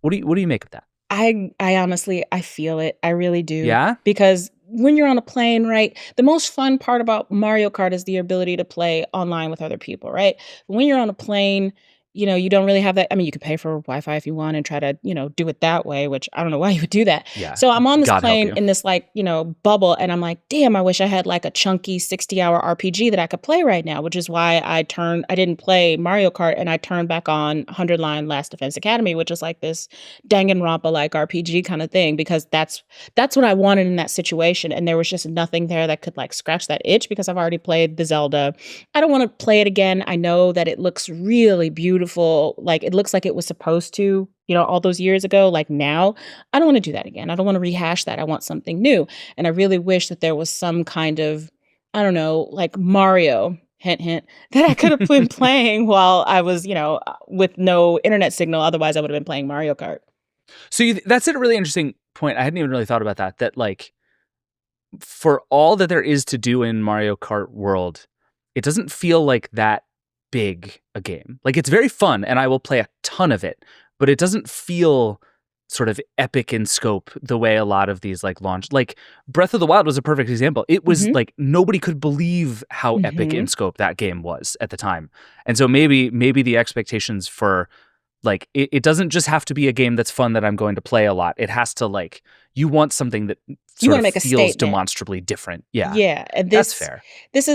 What do you make of that? I honestly, I feel it. I really do. Yeah? Because when you're on a plane, right, the most fun part about Mario Kart is the ability to play online with other people, right? When you're on a plane, you don't really have that. I mean, you can pay for Wi-Fi if you want and try to, do it that way, which I don't know why you would do that. Yeah. So I'm on this God help plane you. in this like, bubble, and I'm like, damn, I wish I had like a chunky 60-hour RPG that I could play right now, which is why I didn't play Mario Kart, and I turned back on 100 Line Last Defense Academy, which is like this Danganronpa like RPG kind of thing, because that's what I wanted in that situation. And there was just nothing there that could like scratch that itch because I've already played the Zelda. I don't want to play it again. I know that it looks really beautiful. Like it looks like it was supposed to, all those years ago. Like now, I don't want to do that again. I don't want to rehash that. I want something new. And I really wish that there was some kind of, I don't know, like Mario, hint, hint, that I could have been playing while I was, with no internet signal. Otherwise, I would have been playing Mario Kart. So that's a really interesting point. I hadn't even really thought about that. That like, for all that there is to do in Mario Kart World, it doesn't feel like that big a game. Like it's very fun, and I will play a ton of it, but it doesn't feel sort of epic in scope the way a lot of these like launch, like Breath of the Wild was a perfect example. It was like nobody could believe how epic in scope that game was at the time. And so maybe the expectations for like it doesn't just have to be a game that's fun that I'm going to play a lot. It has to like, you want something that You sort want to of make a feels statement. demonstrably different. Yeah. Yeah, and That's fair. It's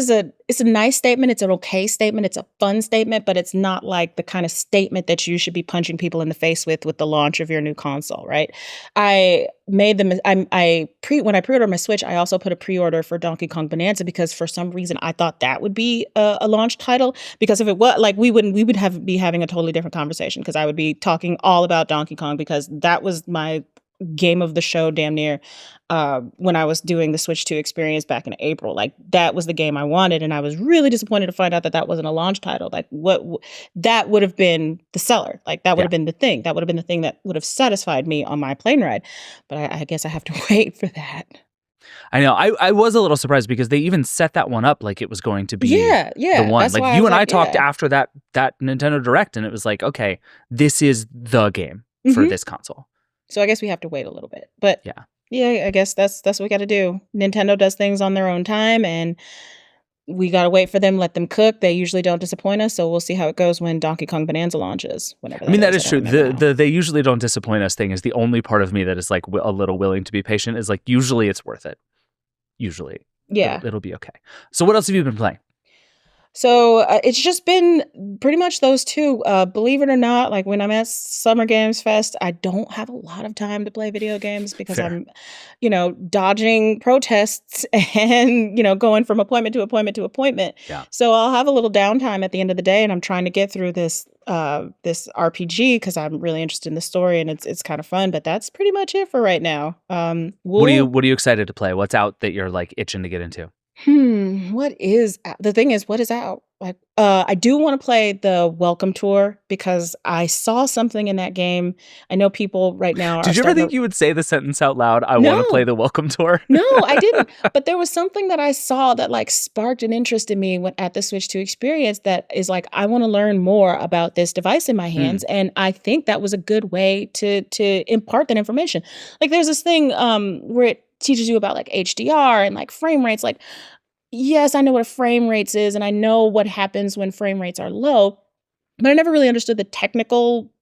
a nice statement. It's an okay statement. It's a fun statement, but it's not like the kind of statement that you should be punching people in the face with the launch of your new console, right? I made them. When I pre-ordered my Switch, I also put a pre-order for Donkey Kong Bonanza because for some reason I thought that would be a launch title. Because if it was, like, we would be having a totally different conversation because I would be talking all about Donkey Kong because that was my game of the show damn near when I was doing the Switch 2 experience back in April. Like that was the game I wanted, and I was really disappointed to find out that wasn't a launch title. Like that would have been the seller. Like that would have been the thing. That would have been the thing that would have satisfied me on my plane ride. But I guess I have to wait for that. I know. I was a little surprised because they even set that one up like it was going to be the one. That's Like why you was and I like, talked after that Nintendo Direct, and it was like, okay, this is the game for this console. So I guess we have to wait a little bit. But yeah, I guess that's what we got to do. Nintendo does things on their own time, and we got to wait for them, let them cook. They usually don't disappoint us, so we'll see how it goes when Donkey Kong Bonanza launches. Whenever that is true. The they usually don't disappoint us thing is the only part of me that is like a little willing to be patient. Is like usually it's worth it. Usually, it'll be okay. So what else have you been playing? So it's just been pretty much those two. Believe it or not, like when I'm at Summer Games Fest, I don't have a lot of time to play video games because I'm, dodging protests and, going from appointment to appointment to appointment. Yeah. So I'll have a little downtime at the end of the day, and I'm trying to get through this RPG because I'm really interested in the story, and it's kind of fun. But that's pretty much it for right now. What are you excited to play? What's out that you're like itching to get into? What is the thing is, what is out? Like, I do want to play the Welcome Tour because I saw something in that game. I know people right now are Did you ever starting think to. you would say the sentence out loud? I want to play No, the Welcome Tour. no, I didn't. But there was something that I saw that like sparked an interest in me when at the Switch 2 experience that is like, I want to learn more about this device in my hands. And I think that was a good way to impart that information. Like there's this thing where it teaches you about like HDR and like frame rates. Like, yes, I know what a frame rates is and I know what happens when frame rates are low, but I never really understood the technical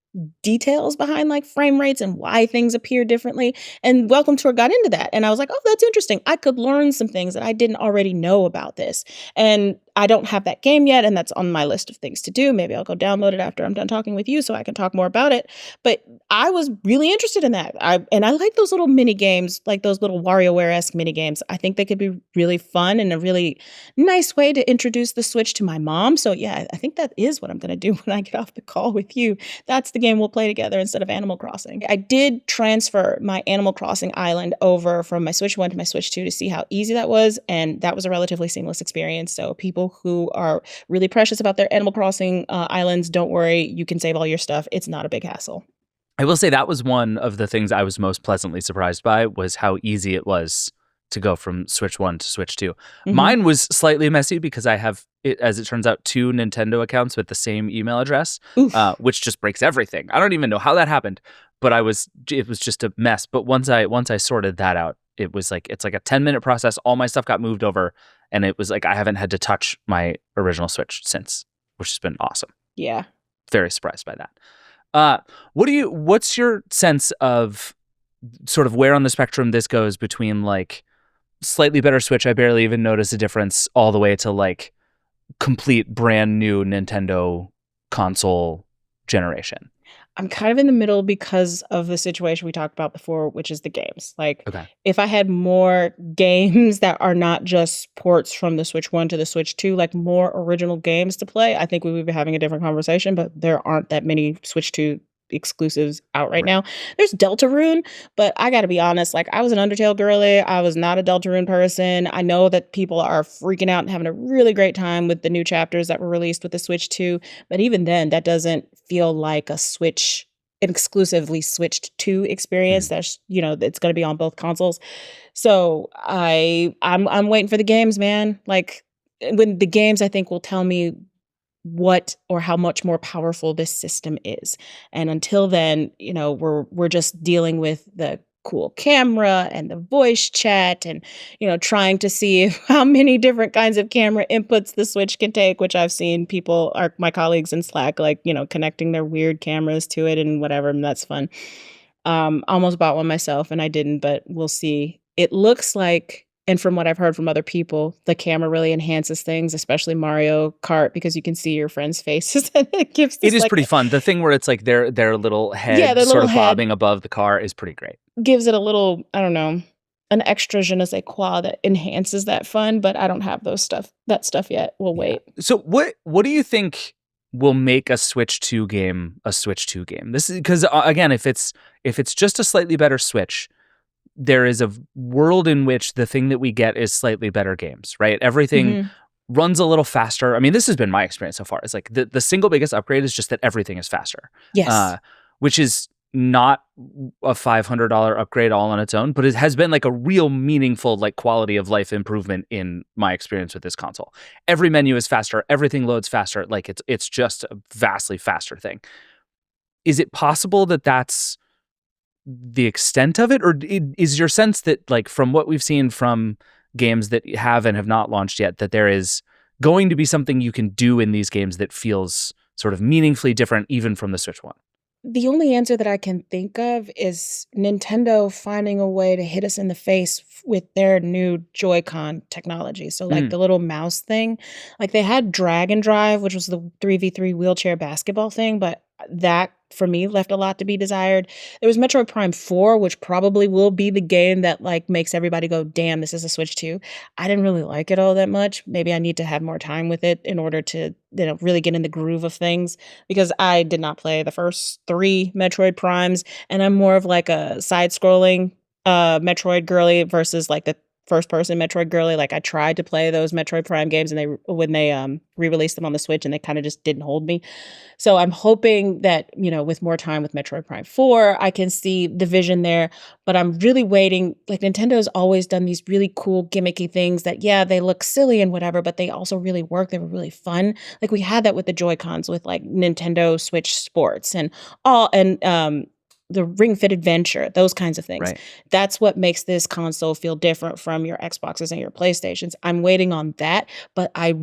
details behind like frame rates and why things appear differently. And Welcome Tour got into that. And I was like, oh, that's interesting. I could learn some things that I didn't already know about this. And I don't have that game yet. And that's on my list of things to do. Maybe I'll go download it after I'm done talking with you so I can talk more about it. But I was really interested in that. I like those little mini games, like those little WarioWare-esque mini games. I think they could be really fun and a really nice way to introduce the Switch to my mom. So yeah, I think that is what I'm going to do when I get off the call with you. That's the game we'll play together instead of Animal Crossing. I did transfer my Animal Crossing island over from my Switch 1 to my Switch 2 to see how easy that was, and that was a relatively seamless experience. So people who are really precious about their Animal Crossing islands, don't worry, you can save all your stuff. It's not a big hassle. I will say that was one of the things I was most pleasantly surprised by was how easy it was to go from Switch 1 to Switch 2. Mm-hmm. Mine was slightly messy because I have, as it turns out, 2 Nintendo accounts with the same email address, which just breaks everything. I don't even know how that happened, but it was just a mess. But once I sorted that out, it's like a 10-minute process. All my stuff got moved over, and it was like I haven't had to touch my original Switch since, which has been awesome. Yeah. Very surprised by that. What's your sense of sort of where on the spectrum this goes between like slightly better Switch, I barely even notice a difference, all the way to like complete brand new Nintendo console generation? I'm kind of in the middle because of the situation we talked about before, which is the games. Like, if I had more games that are not just ports from the Switch 1 to the Switch 2, like more original games to play, I think we would be having a different conversation, but there aren't that many Switch 2 exclusives out right now. There's Deltarune, but I gotta be honest, like I was an Undertale girly. I was not a Deltarune person. I know that people are freaking out and having a really great time with the new chapters that were released with the Switch 2, but even then, that doesn't feel like a Switch, an exclusively switched to experience. That's, it's going to be on both consoles. So I'm waiting for the games, man. Like when the games, I think will tell me what or how much more powerful this system is. And until then, we're just dealing with the cool camera and the voice chat and, trying to see how many different kinds of camera inputs the Switch can take, which I've seen my colleagues in Slack, like, connecting their weird cameras to it and whatever. And that's fun. Almost bought one myself and I didn't, but we'll see. It looks like, and from what I've heard from other people, the camera really enhances things, especially Mario Kart, because you can see your friends' faces. And it is pretty fun. The thing where it's like their little head bobbing above the car is pretty great. Gives it a little, I don't know, an extra je ne sais quoi that enhances that fun, but I don't have that stuff yet. We'll wait. So what do you think will make a Switch 2 game a Switch 2 game? This is because again, if it's just a slightly better Switch, there is a world in which the thing that we get is slightly better games, right? Everything runs a little faster. I mean, this has been my experience so far. It's like the single biggest upgrade is just that everything is faster. Yes. Which is not a $500 upgrade all on its own, but it has been like a real meaningful like quality of life improvement in my experience with this console. Every menu is faster. Everything loads faster. Like it's just a vastly faster thing. Is it possible that that's the extent of it, or is your sense that like from what we've seen from games that have and have not launched yet, that there is going to be something you can do in these games that feels sort of meaningfully different even from the Switch 1? The only answer that I can think of is Nintendo finding a way to hit us in the face with their new Joy-Con technology. So like the little mouse thing, like they had Drag and Drive, which was the 3v3 wheelchair basketball thing, but that for me left a lot to be desired. There was Metroid Prime 4, which probably will be the game that like makes everybody go, damn, this is a Switch 2. I didn't really like it all that much. Maybe I need to have more time with it in order to, really get in the groove of things, because I did not play the first 3 Metroid Primes, and I'm more of like a side-scrolling Metroid girly versus like the first person Metroid girly. Like I tried to play those Metroid Prime games and when they re-released them on the Switch and they kind of just didn't hold me. So I'm hoping that, with more time with Metroid Prime 4, I can see the vision there, but I'm really waiting. Like Nintendo's always done these really cool gimmicky things that, yeah, they look silly and whatever, but they also really work. They were really fun. Like we had that with the Joy-Cons with like Nintendo Switch Sports and the Ring Fit Adventure, those kinds of things. Right. That's what makes this console feel different from your Xboxes and your PlayStations. I'm waiting on that, but I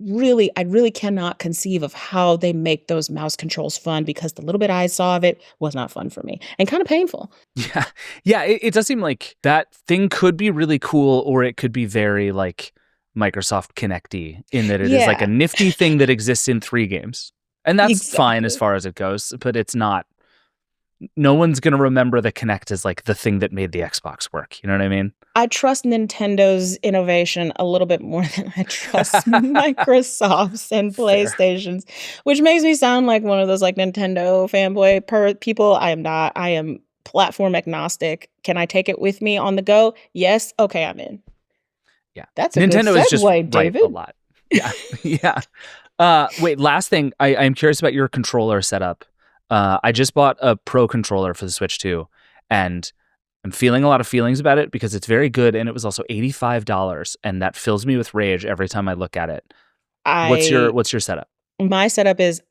really cannot conceive of how they make those mouse controls fun because the little bit I saw of it was not fun for me and kind of painful. Yeah. Yeah. It does seem like that thing could be really cool, or it could be very like Microsoft Kinect-y in that it is like a nifty thing that exists in 3 games. And that's fine as far as it goes, but it's not. No one's going to remember the Kinect as like the thing that made the Xbox work. You know what I mean? I trust Nintendo's innovation a little bit more than I trust Microsoft's and PlayStation's, which makes me sound like one of those like Nintendo fanboy people. I am not. I am platform agnostic. Can I take it with me on the go? Yes. Okay, I'm in. Yeah. That's a Nintendo good segue, is just David. right a lot. Yeah. Yeah. Wait, last thing. I'm curious about your controller setup. I just bought a Pro controller for the Switch 2, and I'm feeling a lot of feelings about it because it's very good, and it was also $85, and that fills me with rage every time I look at it. What's your setup? My setup is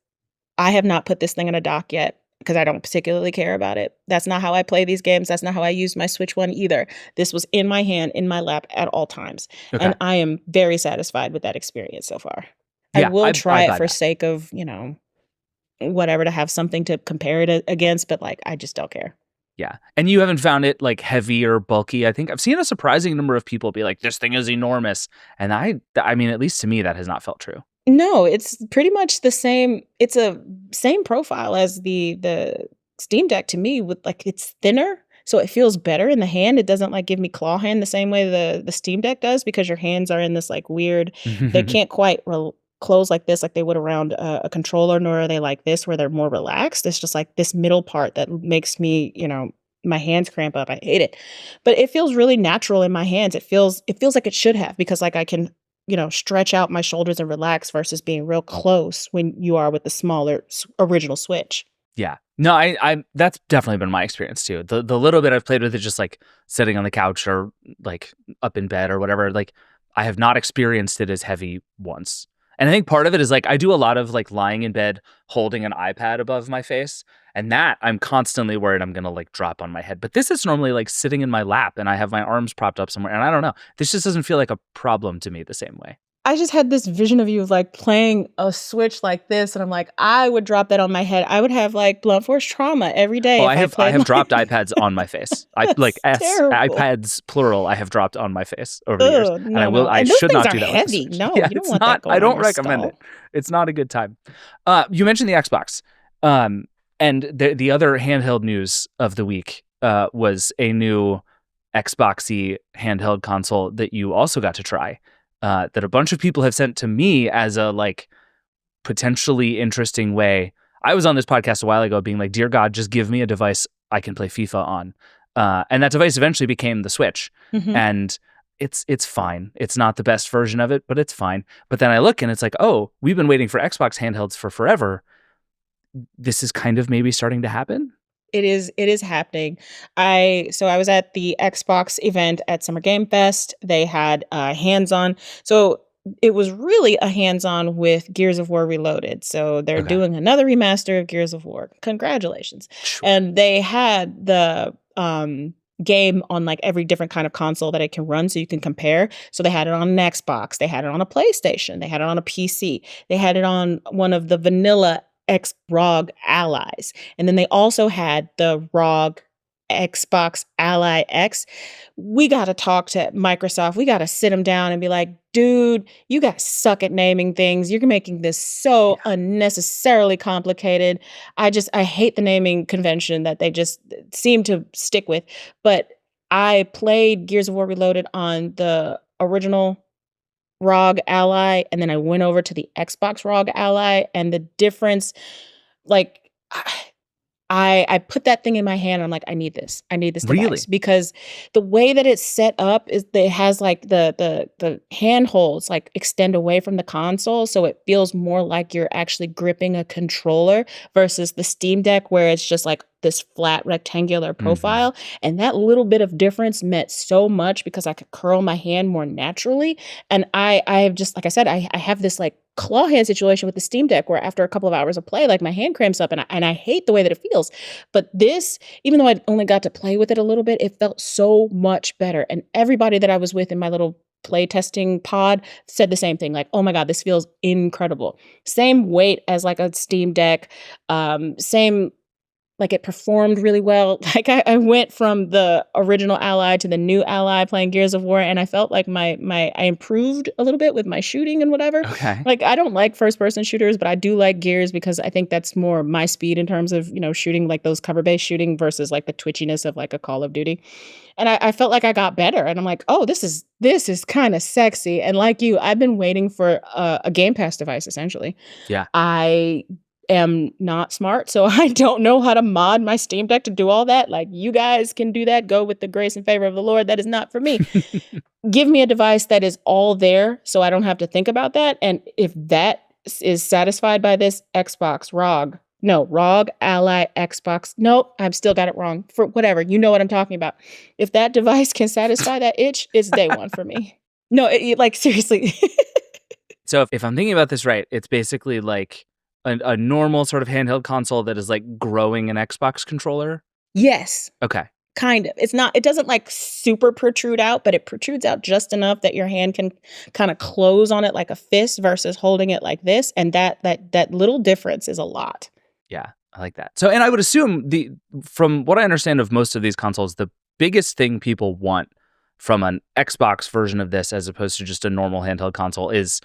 I have not put this thing in a dock yet because I don't particularly care about it. That's not how I play these games. That's not how I use my Switch 1 either. This was in my hand, in my lap at all times, and I am very satisfied with that experience so far. Yeah, I will try it for that. sake of, whatever, to have something to compare it against, but like I just don't care. Yeah. And you haven't found it like heavy or bulky. I think I've seen a surprising number of people be like, this thing is enormous. And I mean, at least to me, that has not felt true. No, it's pretty much the same. It's a same profile as the Steam Deck to me, with like it's thinner. So it feels better in the hand. It doesn't like give me claw hand the same way the Steam Deck does, because your hands are in this like weird, they can't quite close like this, like they would around a controller, nor are they like this where they're more relaxed. It's just like this middle part that makes me, my hands cramp up. I hate it, but it feels really natural in my hands. It feels like it should have, because like I can, stretch out my shoulders and relax versus being real close when you are with the smaller original Switch. Yeah. No, I that's definitely been my experience too. The little bit I've played with it, just like sitting on the couch or like up in bed or whatever, like I have not experienced it as heavy once. And I think part of it is like I do a lot of like lying in bed holding an iPad above my face, and that I'm constantly worried I'm going to like drop on my head. But this is normally like sitting in my lap and I have my arms propped up somewhere, and I don't know. This just doesn't feel like a problem to me the same way. I just had this vision of you like playing a Switch like this, and I'm like, I would drop that on my head. I would have like blunt force trauma every day. Oh, I have dropped iPads on my face. I like iPads plural. I have dropped on my face over the years, and I will. I should not do that. Heavy. No, yeah, you don't want that. I don't recommend it. It's not a good time. You mentioned the Xbox, and the other handheld news of the week was a new Xboxy handheld console that you also got to try. That a bunch of people have sent to me as a like potentially interesting way. I was on this podcast a while ago being like, dear God, just give me a device I can play FIFA on. And that device eventually became the Switch. Mm-hmm. And it's fine. It's not the best version of it, but it's fine. But then I look and it's like, oh, we've been waiting for Xbox handhelds for forever. This is kind of maybe starting to happen. It is happening. I was at the Xbox event at Summer Game Fest. They had hands-on. So it was really a hands-on with Gears of War Reloaded. So they're doing another remaster of Gears of War. Congratulations. Sure. And they had the game on like every different kind of console that it can run, so you can compare. So they had it on an Xbox. They had it on a PlayStation. They had it on a PC. They had it on one of the vanilla ROG Allies. And then they also had the ROG Xbox Ally X. We got to talk to Microsoft. We got to sit them down and be like, dude, you guys suck at naming things. You're making this so unnecessarily complicated. I hate the naming convention that they just seem to stick with. But I played Gears of War Reloaded on the original ROG Ally, and then I went over to the Xbox ROG Ally, and the difference, like, I put that thing in my hand and I'm like, I need this device Really? because the way that it's set up is that it has like the handholds like extend away from the console, so it feels more like you're actually gripping a controller versus the Steam Deck where it's just like this flat rectangular profile. And that little bit of difference meant so much because I could curl my hand more naturally. And I have just, like I said, I have this like claw hand situation with the Steam Deck where after a couple of hours of play, like my hand cramps up and I hate the way that it feels. But this, even though I only got to play with it a little bit, it felt so much better. And everybody that I was with in my little play testing pod said the same thing, like, oh my God, this feels incredible. Same weight as like a Steam Deck, same, like it performed really well. Like I went from the original Ally to the new Ally playing Gears of War, and I felt like I improved a little bit with my shooting and whatever. Okay. Like I don't like first person shooters, but I do like Gears because I think that's more my speed in terms of, shooting like those cover based shooting versus like the twitchiness of like a Call of Duty. And I felt like I got better, and I'm like, oh, this is kind of sexy. And like you, I've been waiting for a Game Pass device essentially. Yeah. I am not smart, so I don't know how to mod my Steam Deck to do all that. Like, you guys can do that. Go with the grace and favor of the Lord. That is not for me. Give me a device that is all there so I don't have to think about that. And if that is satisfied by this Xbox ROG Ally Xbox. Nope, I've still got it wrong. For whatever, you know what I'm talking about. If that device can satisfy that itch, it's day one for me. No, like seriously. So if I'm thinking about this right, it's basically like a normal sort of handheld console that is like growing an Xbox controller. Yes. Okay. Kind of. It doesn't like super protrude out, but it protrudes out just enough that your hand can kind of close on it like a fist versus holding it like this. And that little difference is a lot. Yeah, I like that. So, and I would assume from what I understand of most of these consoles, the biggest thing people want from an Xbox version of this, as opposed to just a normal handheld console, is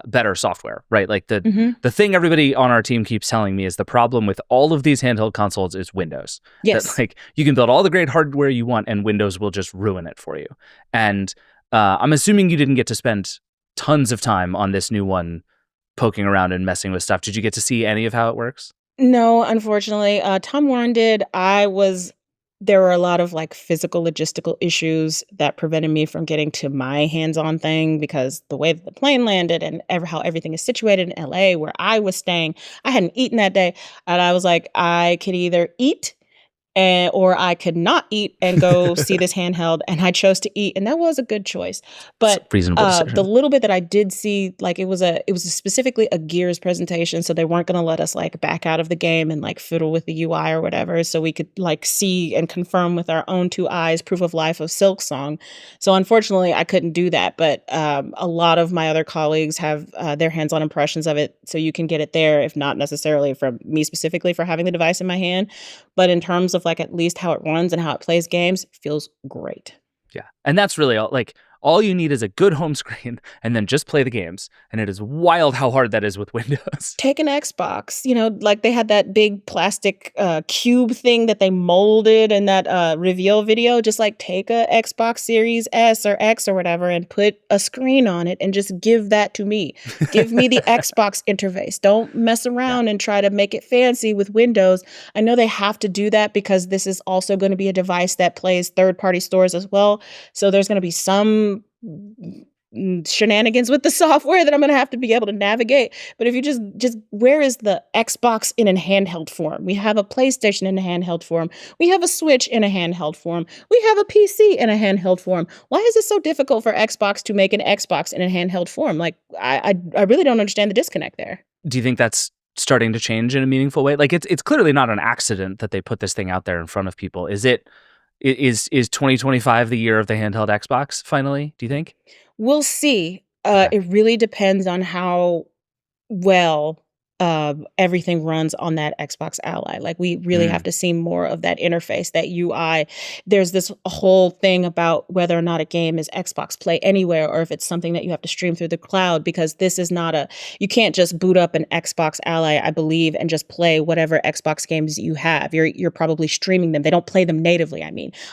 better software, right? Like the thing everybody on our team keeps telling me is the problem with all of these handheld consoles is Windows. Yes. That, like, you can build all the great hardware you want and Windows will just ruin it for you. And I'm assuming you didn't get to spend tons of time on this new one poking around and messing with stuff. Did you get to see any of how it works? No, unfortunately. Tom Warren did. There were a lot of like physical logistical issues that prevented me from getting to my hands-on thing because the way that the plane landed and how everything is situated in LA where I was staying, I hadn't eaten that day. And I was like, I could either eat or I could not eat and go see this handheld. And I chose to eat. And that was a good choice. But reasonable decision. The little bit that I did see, like it was specifically a Gears presentation. So they weren't going to let us like back out of the game and like fiddle with the UI or whatever. So we could like see and confirm with our own two eyes proof of life of Silksong. So unfortunately, I couldn't do that. But a lot of my other colleagues have their hands-on impressions of it. So you can get it there, if not necessarily from me specifically for having the device in my hand. But in terms of like at least how it runs and how it plays games, it feels great. Yeah. And that's really all you need is a good home screen and then just play the games. And it is wild how hard that is with Windows. Take an Xbox, like they had that big plastic cube thing that they molded in that reveal video. Just like take a Xbox Series S or X or whatever and put a screen on it and just give that to me. Give me the Xbox interface. Don't mess around and try to make it fancy with Windows. I know they have to do that because this is also going to be a device that plays third-party stores as well. So there's going to be some shenanigans with the software that I'm going to have to be able to navigate. But if you just where is the Xbox in a handheld form? We have a PlayStation in a handheld form. We have a Switch in a handheld form. We have a PC in a handheld form. Why is it so difficult for Xbox to make an Xbox in a handheld form? Like I really don't understand the disconnect there. Do you think that's starting to change in a meaningful way? Like it's clearly not an accident that they put this thing out there in front of people. Is 2025 the year of the handheld Xbox finally, do you think? We'll see. It really depends on how well everything runs on that Xbox Ally. Like we really have to see more of that interface, that UI. There's this whole thing about whether or not a game is Xbox Play Anywhere or if it's something that you have to stream through the cloud, because this is not you can't just boot up an Xbox Ally, I believe, and just play whatever Xbox games you have. You're probably streaming them. They don't play them natively,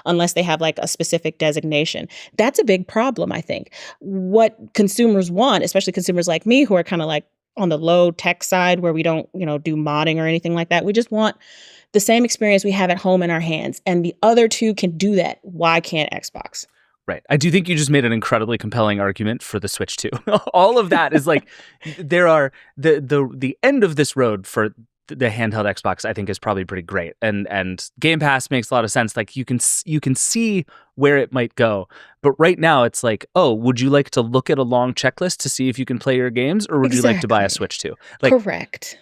unless they have like a specific designation. That's a big problem, I think. What consumers want, especially consumers like me who are kind of like on the low tech side where we don't, do modding or anything like that. We just want the same experience we have at home in our hands. And the other two can do that. Why can't Xbox? Right. I do think you just made an incredibly compelling argument for the Switch 2. All of that is like there are the end of this road for the handheld Xbox, I think, is probably pretty great. And Game Pass makes a lot of sense. Like you can see where it might go. But right now it's like, oh, would you like to look at a long checklist to see if you can play your games, or would you like to buy a Switch 2? Like, correct.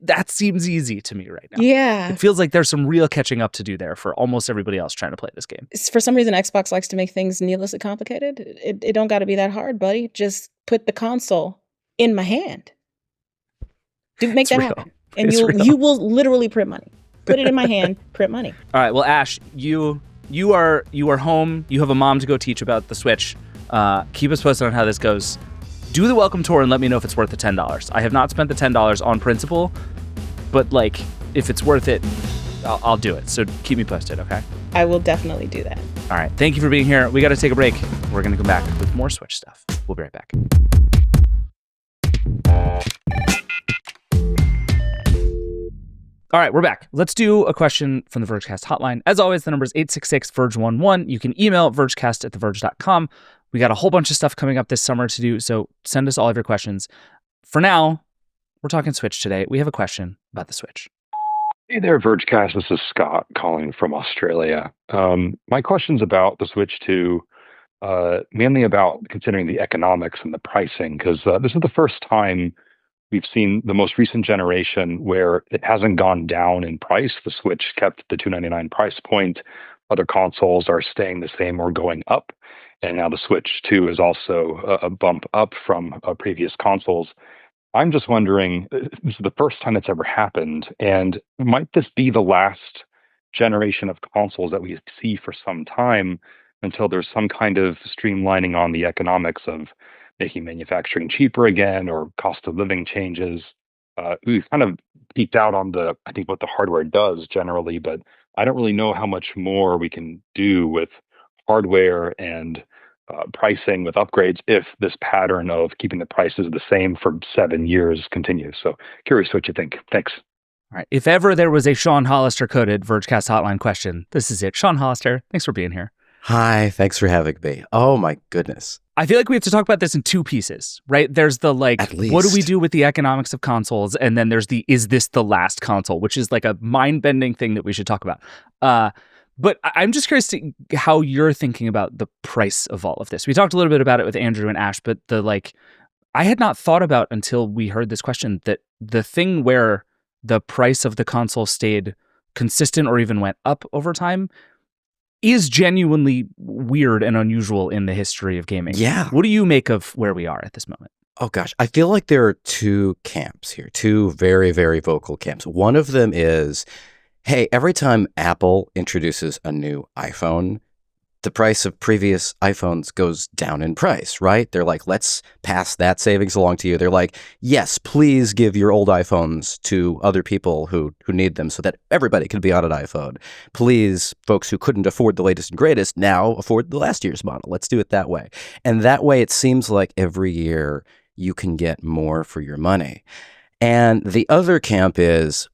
That seems easy to me right now. Yeah. It feels like there's some real catching up to do there for almost everybody else trying to play this game. For some reason, Xbox likes to make things needlessly complicated. It don't got to be that hard, buddy. Just put the console in my hand. Make that happen. And you will literally print money. Put it in my hand, print money. All right. Well, Ash, you are home. You have a mom to go teach about the Switch. Keep us posted on how this goes. Do the welcome tour and let me know if it's worth the $10. I have not spent the $10 on principle, but like if it's worth it, I'll do it. So keep me posted, okay? I will definitely do that. All right. Thank you for being here. We got to take a break. We're going to come back with more Switch stuff. We'll be right back. All right, we're back. Let's do a question from the Vergecast hotline. As always, the number is 866-VERGE11. You can email vergecast@theverge.com. We got a whole bunch of stuff coming up this summer to do, so send us all of your questions. For now, we're talking Switch today. We have a question about the Switch. Hey there, Vergecast. This is Scott calling from Australia. My question's about the Switch 2, mainly about considering the economics and the pricing, because this is the first time we've seen the most recent generation where it hasn't gone down in price. The Switch kept the $299 price point. Other consoles are staying the same or going up. And now the Switch 2 is also a bump up from previous consoles. I'm just wondering, this is the first time it's ever happened, and might this be the last generation of consoles that we see for some time until there's some kind of streamlining on the economics of making manufacturing cheaper again, or cost of living changes? We've kind of peeked out on I think what the hardware does generally, but I don't really know how much more we can do with hardware and pricing with upgrades if this pattern of keeping the prices the same for 7 years continues. So curious what you think. Thanks. All right. If ever there was a Sean Hollister coded Vergecast hotline question, this is it. Sean Hollister, thanks for being here. Hi, thanks for having me. Oh my goodness. I feel like we have to talk about this in two pieces, right? There's the like, what do we do with the economics of consoles? And then there's the, is this the last console? Which is like a mind-bending thing that we should talk about. But I'm just curious to how you're thinking about the price of all of this. We talked a little bit about it with Andrew and Ash, but I had not thought about until we heard this question that the thing where the price of the console stayed consistent or even went up over time is genuinely weird and unusual in the history of gaming. Yeah. What do you make of where we are at this moment? Oh gosh, I feel like there are two camps here, two very, very vocal camps. One of them is, hey, every time Apple introduces a new iPhone, the price of previous iPhones goes down in price, right? They're like, let's pass that savings along to you. They're like, yes, please give your old iPhones to other people who need them so that everybody can be on an iPhone. Please, folks who couldn't afford the latest and greatest now afford the last year's model. Let's do it that way. And that way, it seems like every year you can get more for your money. And the other camp is,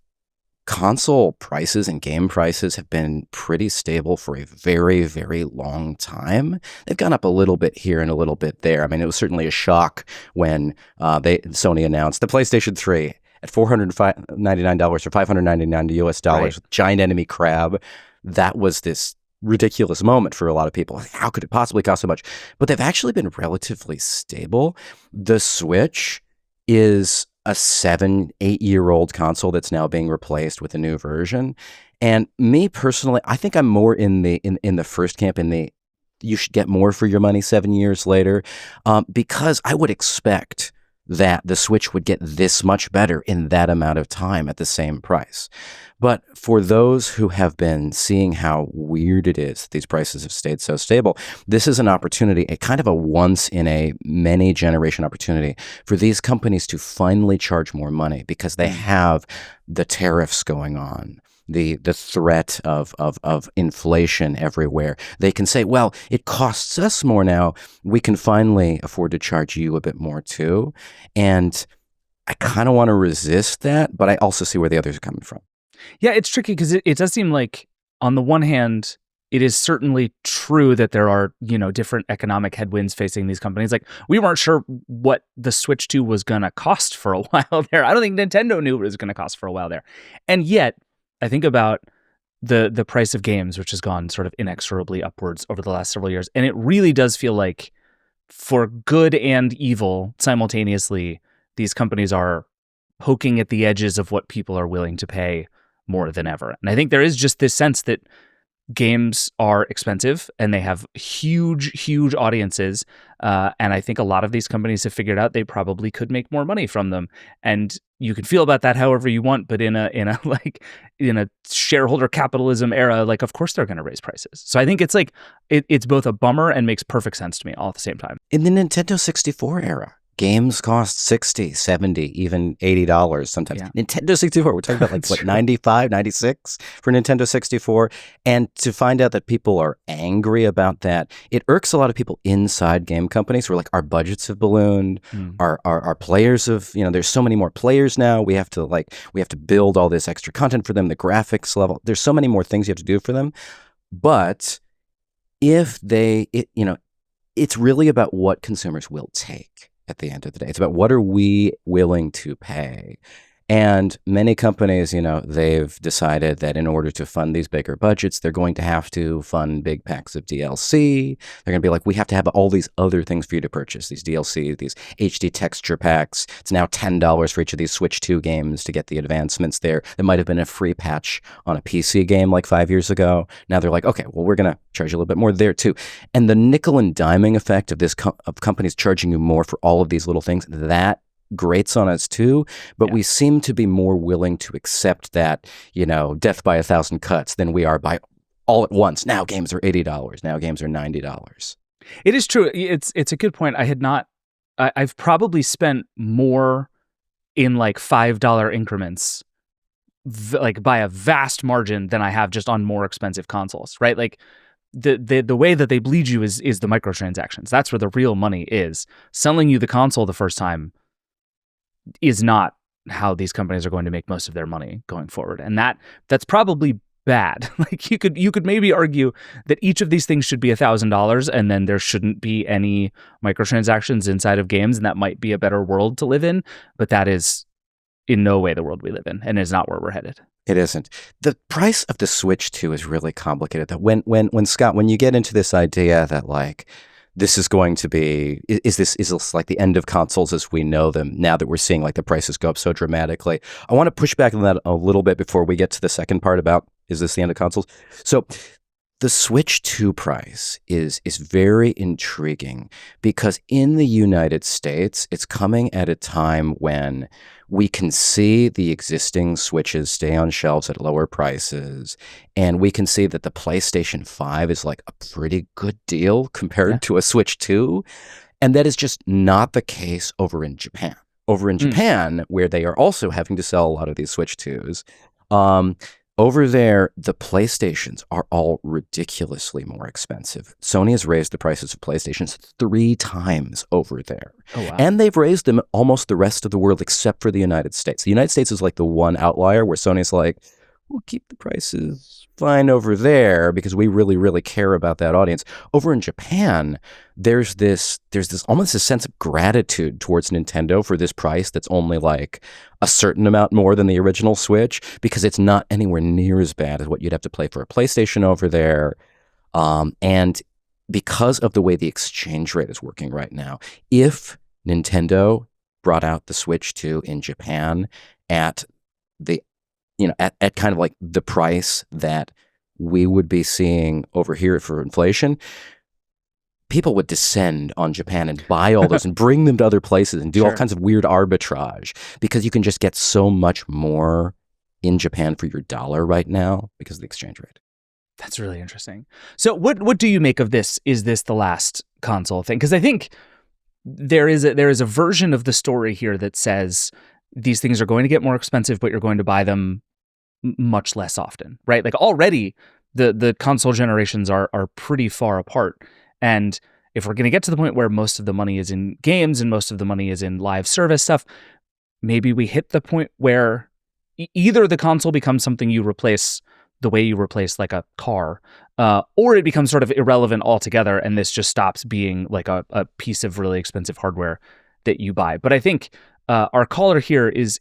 console prices and game prices have been pretty stable for a very, very long time. They've gone up a little bit here and a little bit there. I mean, it was certainly a shock when Sony announced the PlayStation 3 at $499 or $599 US dollars, with giant enemy crab. That was this ridiculous moment for a lot of people. How could it possibly cost so much? But they've actually been relatively stable. The Switch is a 7-8-year-old console that's now being replaced with a new version. And me personally, I think I'm more in the first camp, in the you should get more for your money 7 years later, because I would expect that the Switch would get this much better in that amount of time at the same price. But for those who have been seeing how weird it is that these prices have stayed so stable, this is an opportunity, a kind of a once in a many generation opportunity for these companies to finally charge more money because they have the tariffs going on. The threat of inflation everywhere. They can say, well, it costs us more now. We can finally afford to charge you a bit more too. And I kind of want to resist that, but I also see where the others are coming from. Yeah, it's tricky because it does seem like, on the one hand, it is certainly true that there are, different economic headwinds facing these companies. Like, we weren't sure what the Switch 2 was going to cost for a while there. I don't think Nintendo knew what it was going to cost for a while there. And yet, I think about the price of games, which has gone sort of inexorably upwards over the last several years. And it really does feel like, for good and evil simultaneously, these companies are poking at the edges of what people are willing to pay more than ever. And I think there is just this sense that games are expensive and they have huge audiences. And I think a lot of these companies have figured out they probably could make more money from them. And you can feel about that however you want, but in a shareholder capitalism era, like, of course they're going to raise prices. So I think it's like, it's both a bummer and makes perfect sense to me all at the same time. In the Nintendo 64 era, games cost $60, $70, even $80 sometimes. Yeah. Nintendo 64, we're talking about like what, 95, 96 for Nintendo 64. And to find out that people are angry about that, it irks a lot of people inside game companies who are like, our budgets have ballooned, our players have, there's so many more players now. We have to build all this extra content for them, the graphics level. There's so many more things you have to do for them. But if it's really about what consumers will take. At the end of the day, it's about what are we willing to pay. And many companies, they've decided that in order to fund these bigger budgets, they're going to have to fund big packs of DLC. They're going to be like, we have to have all these other things for you to purchase, these DLC, these HD texture packs. It's now $10 for each of these Switch 2 games to get the advancements there. There might have been a free patch on a PC game like 5 years ago. Now they're like, okay, well, we're going to charge you a little bit more there too. And the nickel and diming effect of of companies charging you more for all of these little things, that grates on us too, but we seem to be more willing to accept that, death by 1,000 cuts than we are by all at once. Now games are $80. Now games are $90. It is true. It's a good point. I've probably spent more in like $5 increments, like by a vast margin, than I have just on more expensive consoles, right? Like, the way that they bleed you is the microtransactions. That's where the real money is. Selling you the console the first time is not how these companies are going to make most of their money going forward. And that's probably bad. Like, you could maybe argue that each of these things should be $1,000 and then there shouldn't be any microtransactions inside of games, and that might be a better world to live in, but that is in no way the world we live in, and is not where we're headed. It isn't. The price of the Switch 2 is really complicated. That when Scott, when you get into this idea that like, this is going to be, is this like the end of consoles as we know them now that we're seeing like the prices go up so dramatically? I want to push back on that a little bit before we get to the second part about, is this the end of consoles? So the Switch 2 price is very intriguing because in the United States, it's coming at a time when we can see the existing Switches stay on shelves at lower prices, and we can see that the PlayStation 5 is like a pretty good deal compared to a Switch 2, and that is just not the case over in Japan. Over in Japan, where they are also having to sell a lot of these Switch 2s, over there, the PlayStations are all ridiculously more expensive. Sony has raised the prices of PlayStations 3 times over there. Oh, wow. And they've raised them almost the rest of the world except for the United States. The United States is like the one outlier where Sony's like, we'll keep the prices fine over there because we really, really care about that audience. Over in Japan, there's this almost a sense of gratitude towards Nintendo for this price that's only like a certain amount more than the original Switch, because it's not anywhere near as bad as what you'd have to pay for a PlayStation over there. And because of the way the exchange rate is working right now, if Nintendo brought out the Switch 2 in Japan at the at kind of like the price that we would be seeing over here for inflation, people would descend on Japan and buy all those and bring them to other places and do all kinds of weird arbitrage, because you can just get so much more in Japan for your dollar right now because of the exchange rate. That's really interesting. So what do you make of this? Is this the last console thing? Because I think there is a version of the story here that says these things are going to get more expensive, but you're going to buy them much less often, right? Like, already the console generations are pretty far apart. And if we're going to get to the point where most of the money is in games and most of the money is in live service stuff, maybe we hit the point where either the console becomes something you replace the way you replace like a car, or it becomes sort of irrelevant altogether, and this just stops being like a piece of really expensive hardware that you buy. But I think our caller here is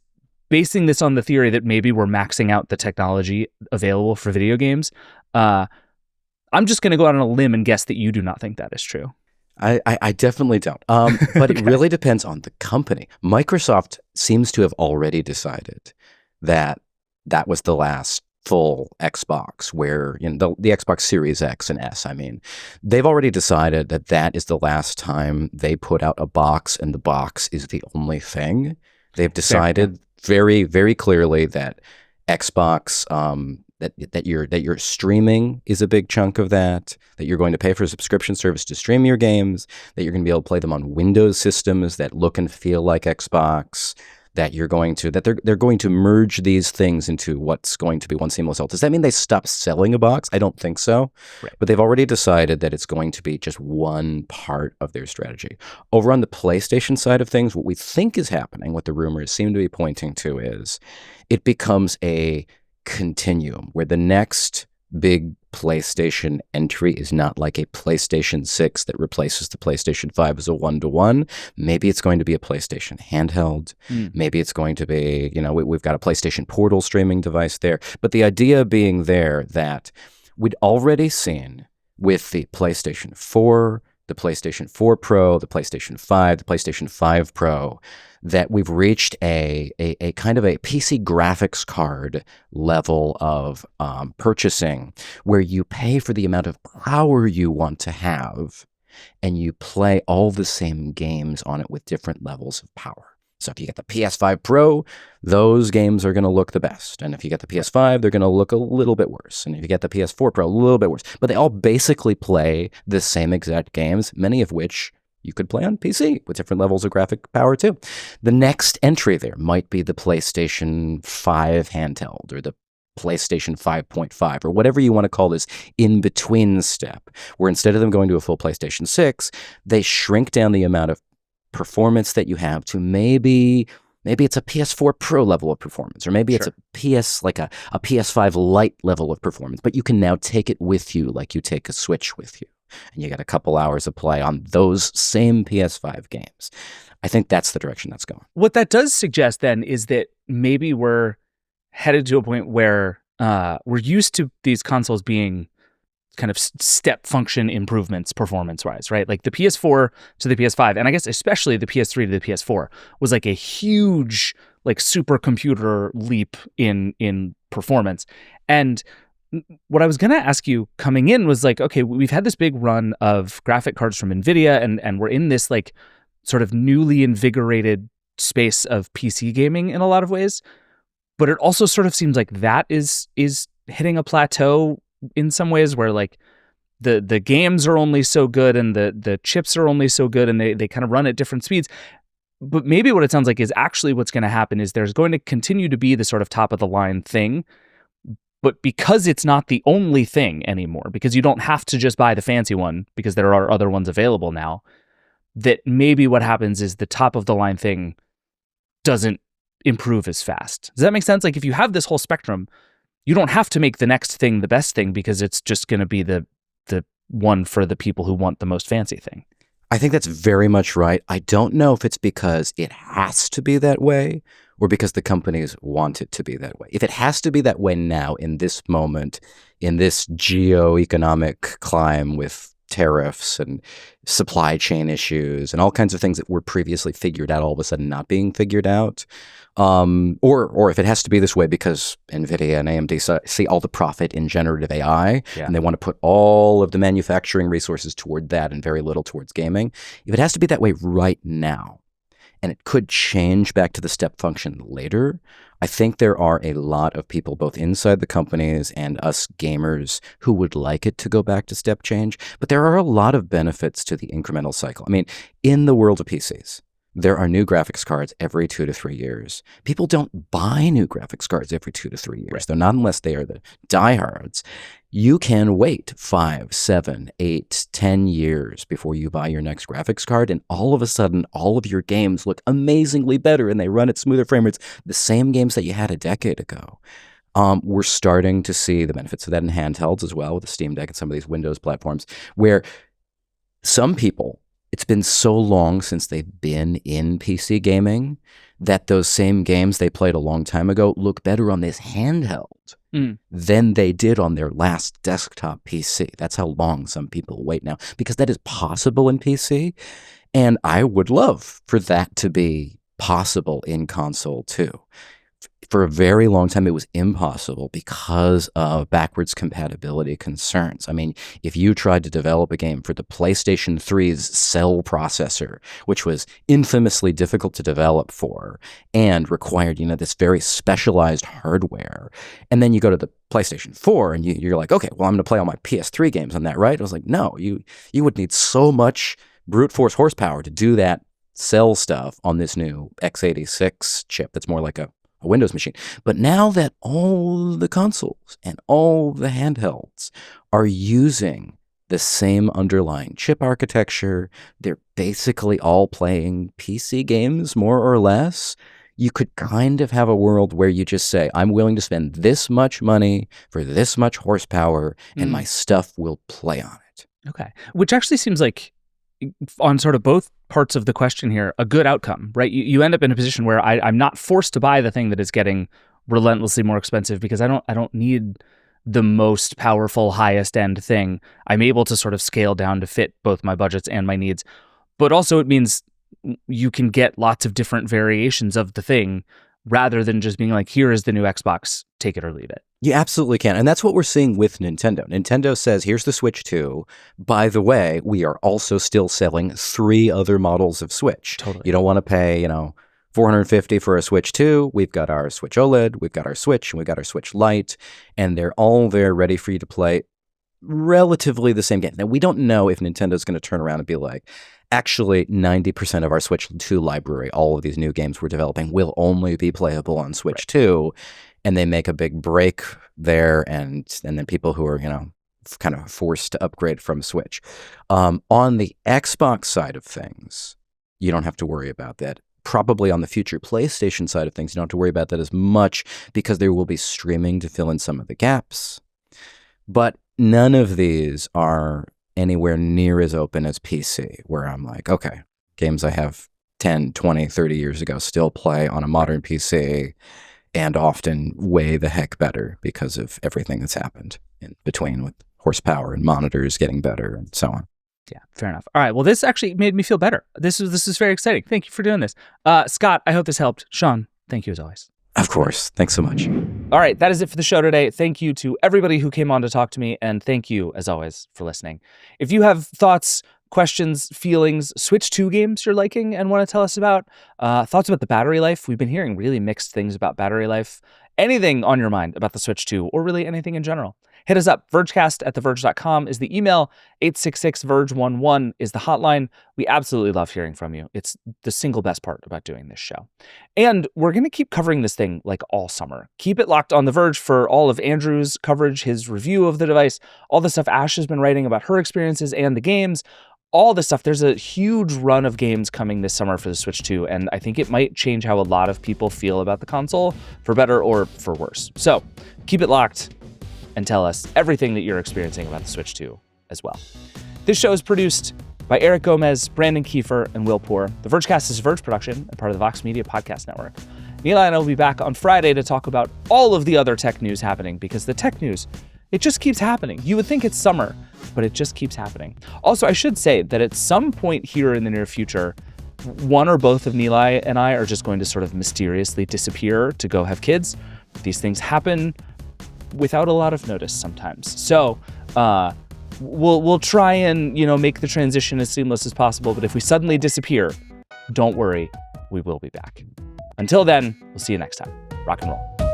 basing this on the theory that maybe we're maxing out the technology available for video games. I'm just going to go out on a limb and guess that you do not think that is true. I definitely don't. But it really depends on the company. Microsoft seems to have already decided that that was the last full Xbox, where the Xbox Series X and S, I mean, they've already decided that that is the last time they put out a box and the box is the only thing. They've decided very, very clearly that Xbox, that your streaming is a big chunk of that you're going to pay for a subscription service to stream your games, that you're going to be able to play them on Windows systems that look and feel like Xbox, that they're going to merge these things into what's going to be one seamless whole. Does that mean they stop selling a box? I don't think so. Right. But they've already decided that it's going to be just one part of their strategy. Over on the PlayStation side of things, what we think is happening, what the rumors seem to be pointing to, is it becomes a continuum where the next big PlayStation entry is not like a PlayStation 6 that replaces the PlayStation 5 as a one-to-one. Maybe it's going to be a PlayStation handheld. Maybe it's going to be, we've got a PlayStation Portal streaming device there. But the idea being there that we'd already seen with the PlayStation 4, the PlayStation 4 Pro, the PlayStation 5, the PlayStation 5 Pro, that we've reached a kind of a PC graphics card level of purchasing where you pay for the amount of power you want to have and you play all the same games on it with different levels of power. So if you get the PS5 Pro, those games are going to look the best. And if you get the PS5, they're going to look a little bit worse. And if you get the PS4 Pro, a little bit worse. But they all basically play the same exact games, many of which you could play on PC with different levels of graphic power too. The next entry there might be the PlayStation 5 handheld or the PlayStation 5.5 or whatever you want to call this in-between step, where instead of them going to a full PlayStation 6, they shrink down the amount of performance that you have to maybe it's a PS4 Pro level of performance, or maybe it's a PS5 Lite level of performance, but you can now take it with you like you take a Switch with you. And you got a couple hours of play on those same PS5 games. I think that's the direction that's going. What that does suggest then is that maybe we're headed to a point where we're used to these consoles being kind of step function improvements performance-wise, right? Like the PS4 to the PS5, and I guess especially the PS3 to the PS4 was like a huge like supercomputer leap in performance. And what I was going to ask you coming in was like, okay, we've had this big run of graphic cards from NVIDIA, and we're in this like sort of newly invigorated space of PC gaming in a lot of ways. But it also sort of seems like that is hitting a plateau in some ways, where like the games are only so good and the chips are only so good, and they kind of run at different speeds. But maybe what it sounds like is actually what's going to happen is there's going to continue to be the sort of top of the line thing. But because it's not the only thing anymore, because you don't have to just buy the fancy one because there are other ones available now, that maybe what happens is the top of the line thing doesn't improve as fast. Does that make sense? Like if you have this whole spectrum, you don't have to make the next thing the best thing because it's just going to be the one for the people who want the most fancy thing. I think that's very much right. I don't know if it's because it has to be that way or because the companies want it to be that way. If it has to be that way now, in this moment, in this geo-economic climb with tariffs and supply chain issues and all kinds of things that were previously figured out all of a sudden not being figured out, or if it has to be this way because NVIDIA and AMD see all the profit in generative AI and they want to put all of the manufacturing resources toward that and very little towards gaming. If it has to be that way right now, and it could change back to the step function later, I think there are a lot of people both inside the companies and us gamers who would like it to go back to step change. But there are a lot of benefits to the incremental cycle. I mean, in the world of PCs, there are new graphics cards every 2 to 3 years. People don't buy new graphics cards every 2 to 3 years. Right. They're not unless they are the diehards. You can wait 5, 7, 8, 10 years before you buy your next graphics card, and all of a sudden, all of your games look amazingly better and they run at smoother frame rates, the same games that you had a decade ago. We're starting to see the benefits of that in handhelds as well with the Steam Deck and some of these Windows platforms, where some people, it's been so long since they've been in PC gaming that those same games they played a long time ago look better on this handheld than they did on their last desktop PC. That's how long some people wait now, because that is possible in PC. And I would love for that to be possible in console too. For a very long time, it was impossible because of backwards compatibility concerns. I mean, if you tried to develop a game for the PlayStation 3's cell processor, which was infamously difficult to develop for and required, this very specialized hardware, and then you go to the PlayStation 4 and you're like, okay, well, I'm going to play all my PS3 games on that, right? I was like, no, you would need so much brute force horsepower to do that cell stuff on this new x86 chip that's more like a Windows machine. But now that all the consoles and all the handhelds are using the same underlying chip architecture, they're basically all playing PC games more or less. You could kind of have a world where you just say, I'm willing to spend this much money for this much horsepower and my stuff will play on it. Okay. Which actually seems like, on sort of both parts of the question here, a good outcome, right? You end up in a position where I'm not forced to buy the thing that is getting relentlessly more expensive because I don't need the most powerful, highest end thing. I'm able to sort of scale down to fit both my budgets and my needs. But also it means you can get lots of different variations of the thing rather than just being like, here is the new Xbox, take it or leave it. You absolutely can. And that's what we're seeing with Nintendo. Nintendo says, here's the Switch 2. By the way, we are also still selling 3 other models of Switch. Totally. You don't want to pay, $450 for a Switch 2. We've got our Switch OLED, we've got our Switch, and we've got our Switch Lite, and they're all there ready for you to play relatively the same game. Now, we don't know if Nintendo's going to turn around and be like, actually, 90% of our Switch 2 library, all of these new games we're developing, will only be playable on Switch 2. And they make a big break there, and then people who are, kind of forced to upgrade from Switch. On the Xbox side of things, you don't have to worry about that. Probably on the future PlayStation side of things, you don't have to worry about that as much because there will be streaming to fill in some of the gaps. But none of these are anywhere near as open as PC, where I'm like, okay, games I have 10, 20, 30 years ago still play on a modern PC, and often way the heck better because of everything that's happened in between with horsepower and monitors getting better and so on. Yeah, fair enough. All right. Well, this actually made me feel better. This is very exciting. Thank you for doing this. Scott, I hope this helped. Sean, thank you as always. Of course. Thanks so much. All right. That is it for the show today. Thank you to everybody who came on to talk to me. And thank you, as always, for listening. If you have thoughts, questions, feelings, Switch 2 games you're liking and want to tell us about, thoughts about the battery life. We've been hearing really mixed things about battery life. Anything on your mind about the Switch 2 or really anything in general, hit us up. Vergecast@theverge.com is the email. 866-VERGE11 is the hotline. We absolutely love hearing from you. It's the single best part about doing this show. And we're going to keep covering this thing like all summer. Keep it locked on The Verge for all of Andrew's coverage, his review of the device, all the stuff Ash has been writing about her experiences and the games, all this stuff. There's a huge run of games coming this summer for the Switch 2, and I think it might change how a lot of people feel about the console, for better or for worse. So keep it locked and tell us everything that you're experiencing about the Switch 2 as well. This show is produced by Eric Gomez, Brandon Kiefer, and Will Poor. The Vergecast is a Verge production and part of the Vox Media Podcast Network. Neil and I will be back on Friday to talk about all of the other tech news happening, because the tech news, it just keeps happening. You would think it's summer, but it just keeps happening. Also, I should say that at some point here in the near future, one or both of Nilay and I are just going to sort of mysteriously disappear to go have kids. These things happen without a lot of notice sometimes. So we'll try and make the transition as seamless as possible. But if we suddenly disappear, don't worry, we will be back. Until then, we'll see you next time. Rock and roll.